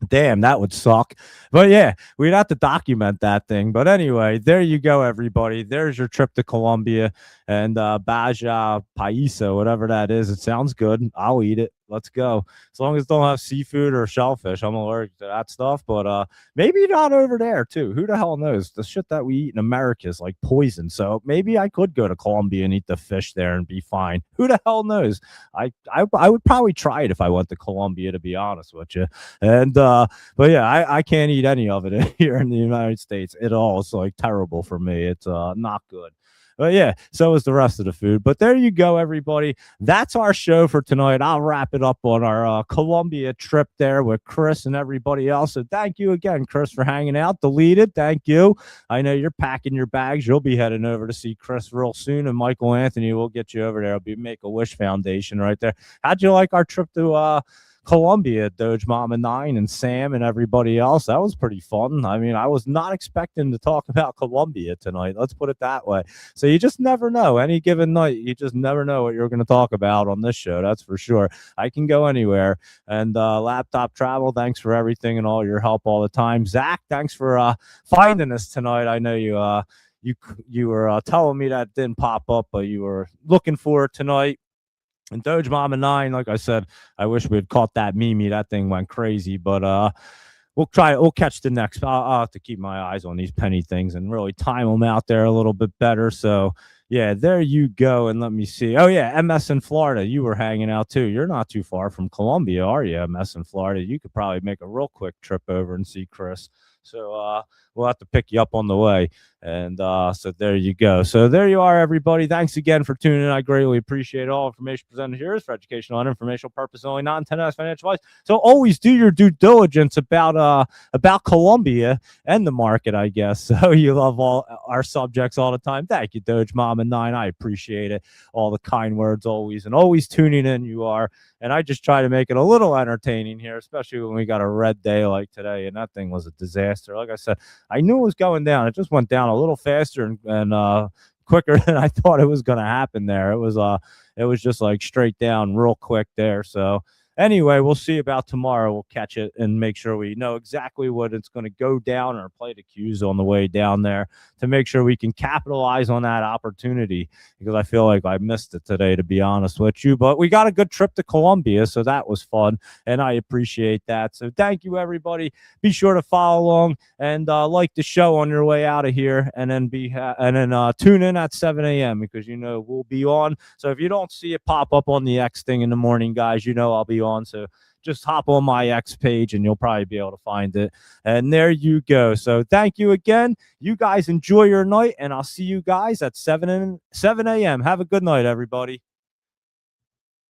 damn, that would suck. But yeah, we'd have to document that thing. But anyway, there you go, everybody. There's your trip to Colombia and Baja Paisa, whatever that is. It sounds good. I'll eat it. Let's go. As long as it don't have seafood or shellfish. I'm allergic to that stuff. But maybe not over there too. Who the hell knows? The shit that we eat in America is like poison. So maybe I could go to Colombia and eat the fish there and be fine. Who the hell knows? I would probably try it if I went to Colombia, to be honest with you. And but yeah, I can't eat any of it here in the United States at all. It's like terrible for me. It's not good. But yeah, so is the rest of the food. But there you go, everybody. That's our show for tonight. I'll wrap it up on our Colombia trip there with Chris and everybody else. So thank you again, Chris, for hanging out. Deleted, thank you. I know you're packing your bags. You'll be heading over to see Chris real soon, and Michael Anthony will get you over there. It'll be Make-A-Wish Foundation right there. How'd you like our trip to Colombia, Doge Mama 9 and Sam and everybody else? That was pretty fun. I mean, I was not expecting to talk about Colombia tonight. Let's put it that way. So you just never know. Any given night, you just never know what you're going to talk about on this show. That's for sure. I can go anywhere. And Laptop Travel, thanks for everything and all your help all the time. Zach, thanks for finding us tonight. I know you were telling me that didn't pop up, but you were looking for it tonight. And Doge Mama 9, like I said, I wish we had caught that Mimi. That thing went crazy, but we'll try it. We'll catch the next. I'll have to keep my eyes on these penny things and really time them out there a little bit better. So yeah, there you go. And let me see. Oh yeah, MS in Florida. You were hanging out too. You're not too far from Columbia, are you? MS in Florida. You could probably make a real quick trip over and see Chris. So we'll have to pick you up on the way. And so there you go. So there you are, everybody. Thanks again for tuning in. I greatly appreciate it. All information presented here is for educational and informational purpose only, not intended as financial advice. So always do your due diligence about Colombia and the market, I guess. So you love all our subjects all the time. Thank you, Doge Mama 9. I appreciate it. All the kind words always, and always tuning in. You are. And I just try to make it a little entertaining here, especially when we got a red day like today. And that thing was a disaster. Like I said, I knew it was going down. It just went down a little faster and quicker than I thought it was going to happen there. It was just like straight down real quick there. So anyway, we'll see about tomorrow. We'll catch it and make sure we know exactly what it's going to go down, or play the cues on the way down there to make sure we can capitalize on that opportunity, because I feel like I missed it today, to be honest with you. But we got a good trip to Colombia, so that was fun, and I appreciate that. So thank you, everybody. Be sure to follow along and like the show on your way out of here, and then tune in at 7 a.m. because we'll be on. So if you don't see it pop up on the X thing in the morning, guys, I'll be on. So just hop on my X page and you'll probably be able to find it. And there you go. So thank you again. You guys enjoy your night, and I'll see you guys at 7 a.m. Have a good night, everybody.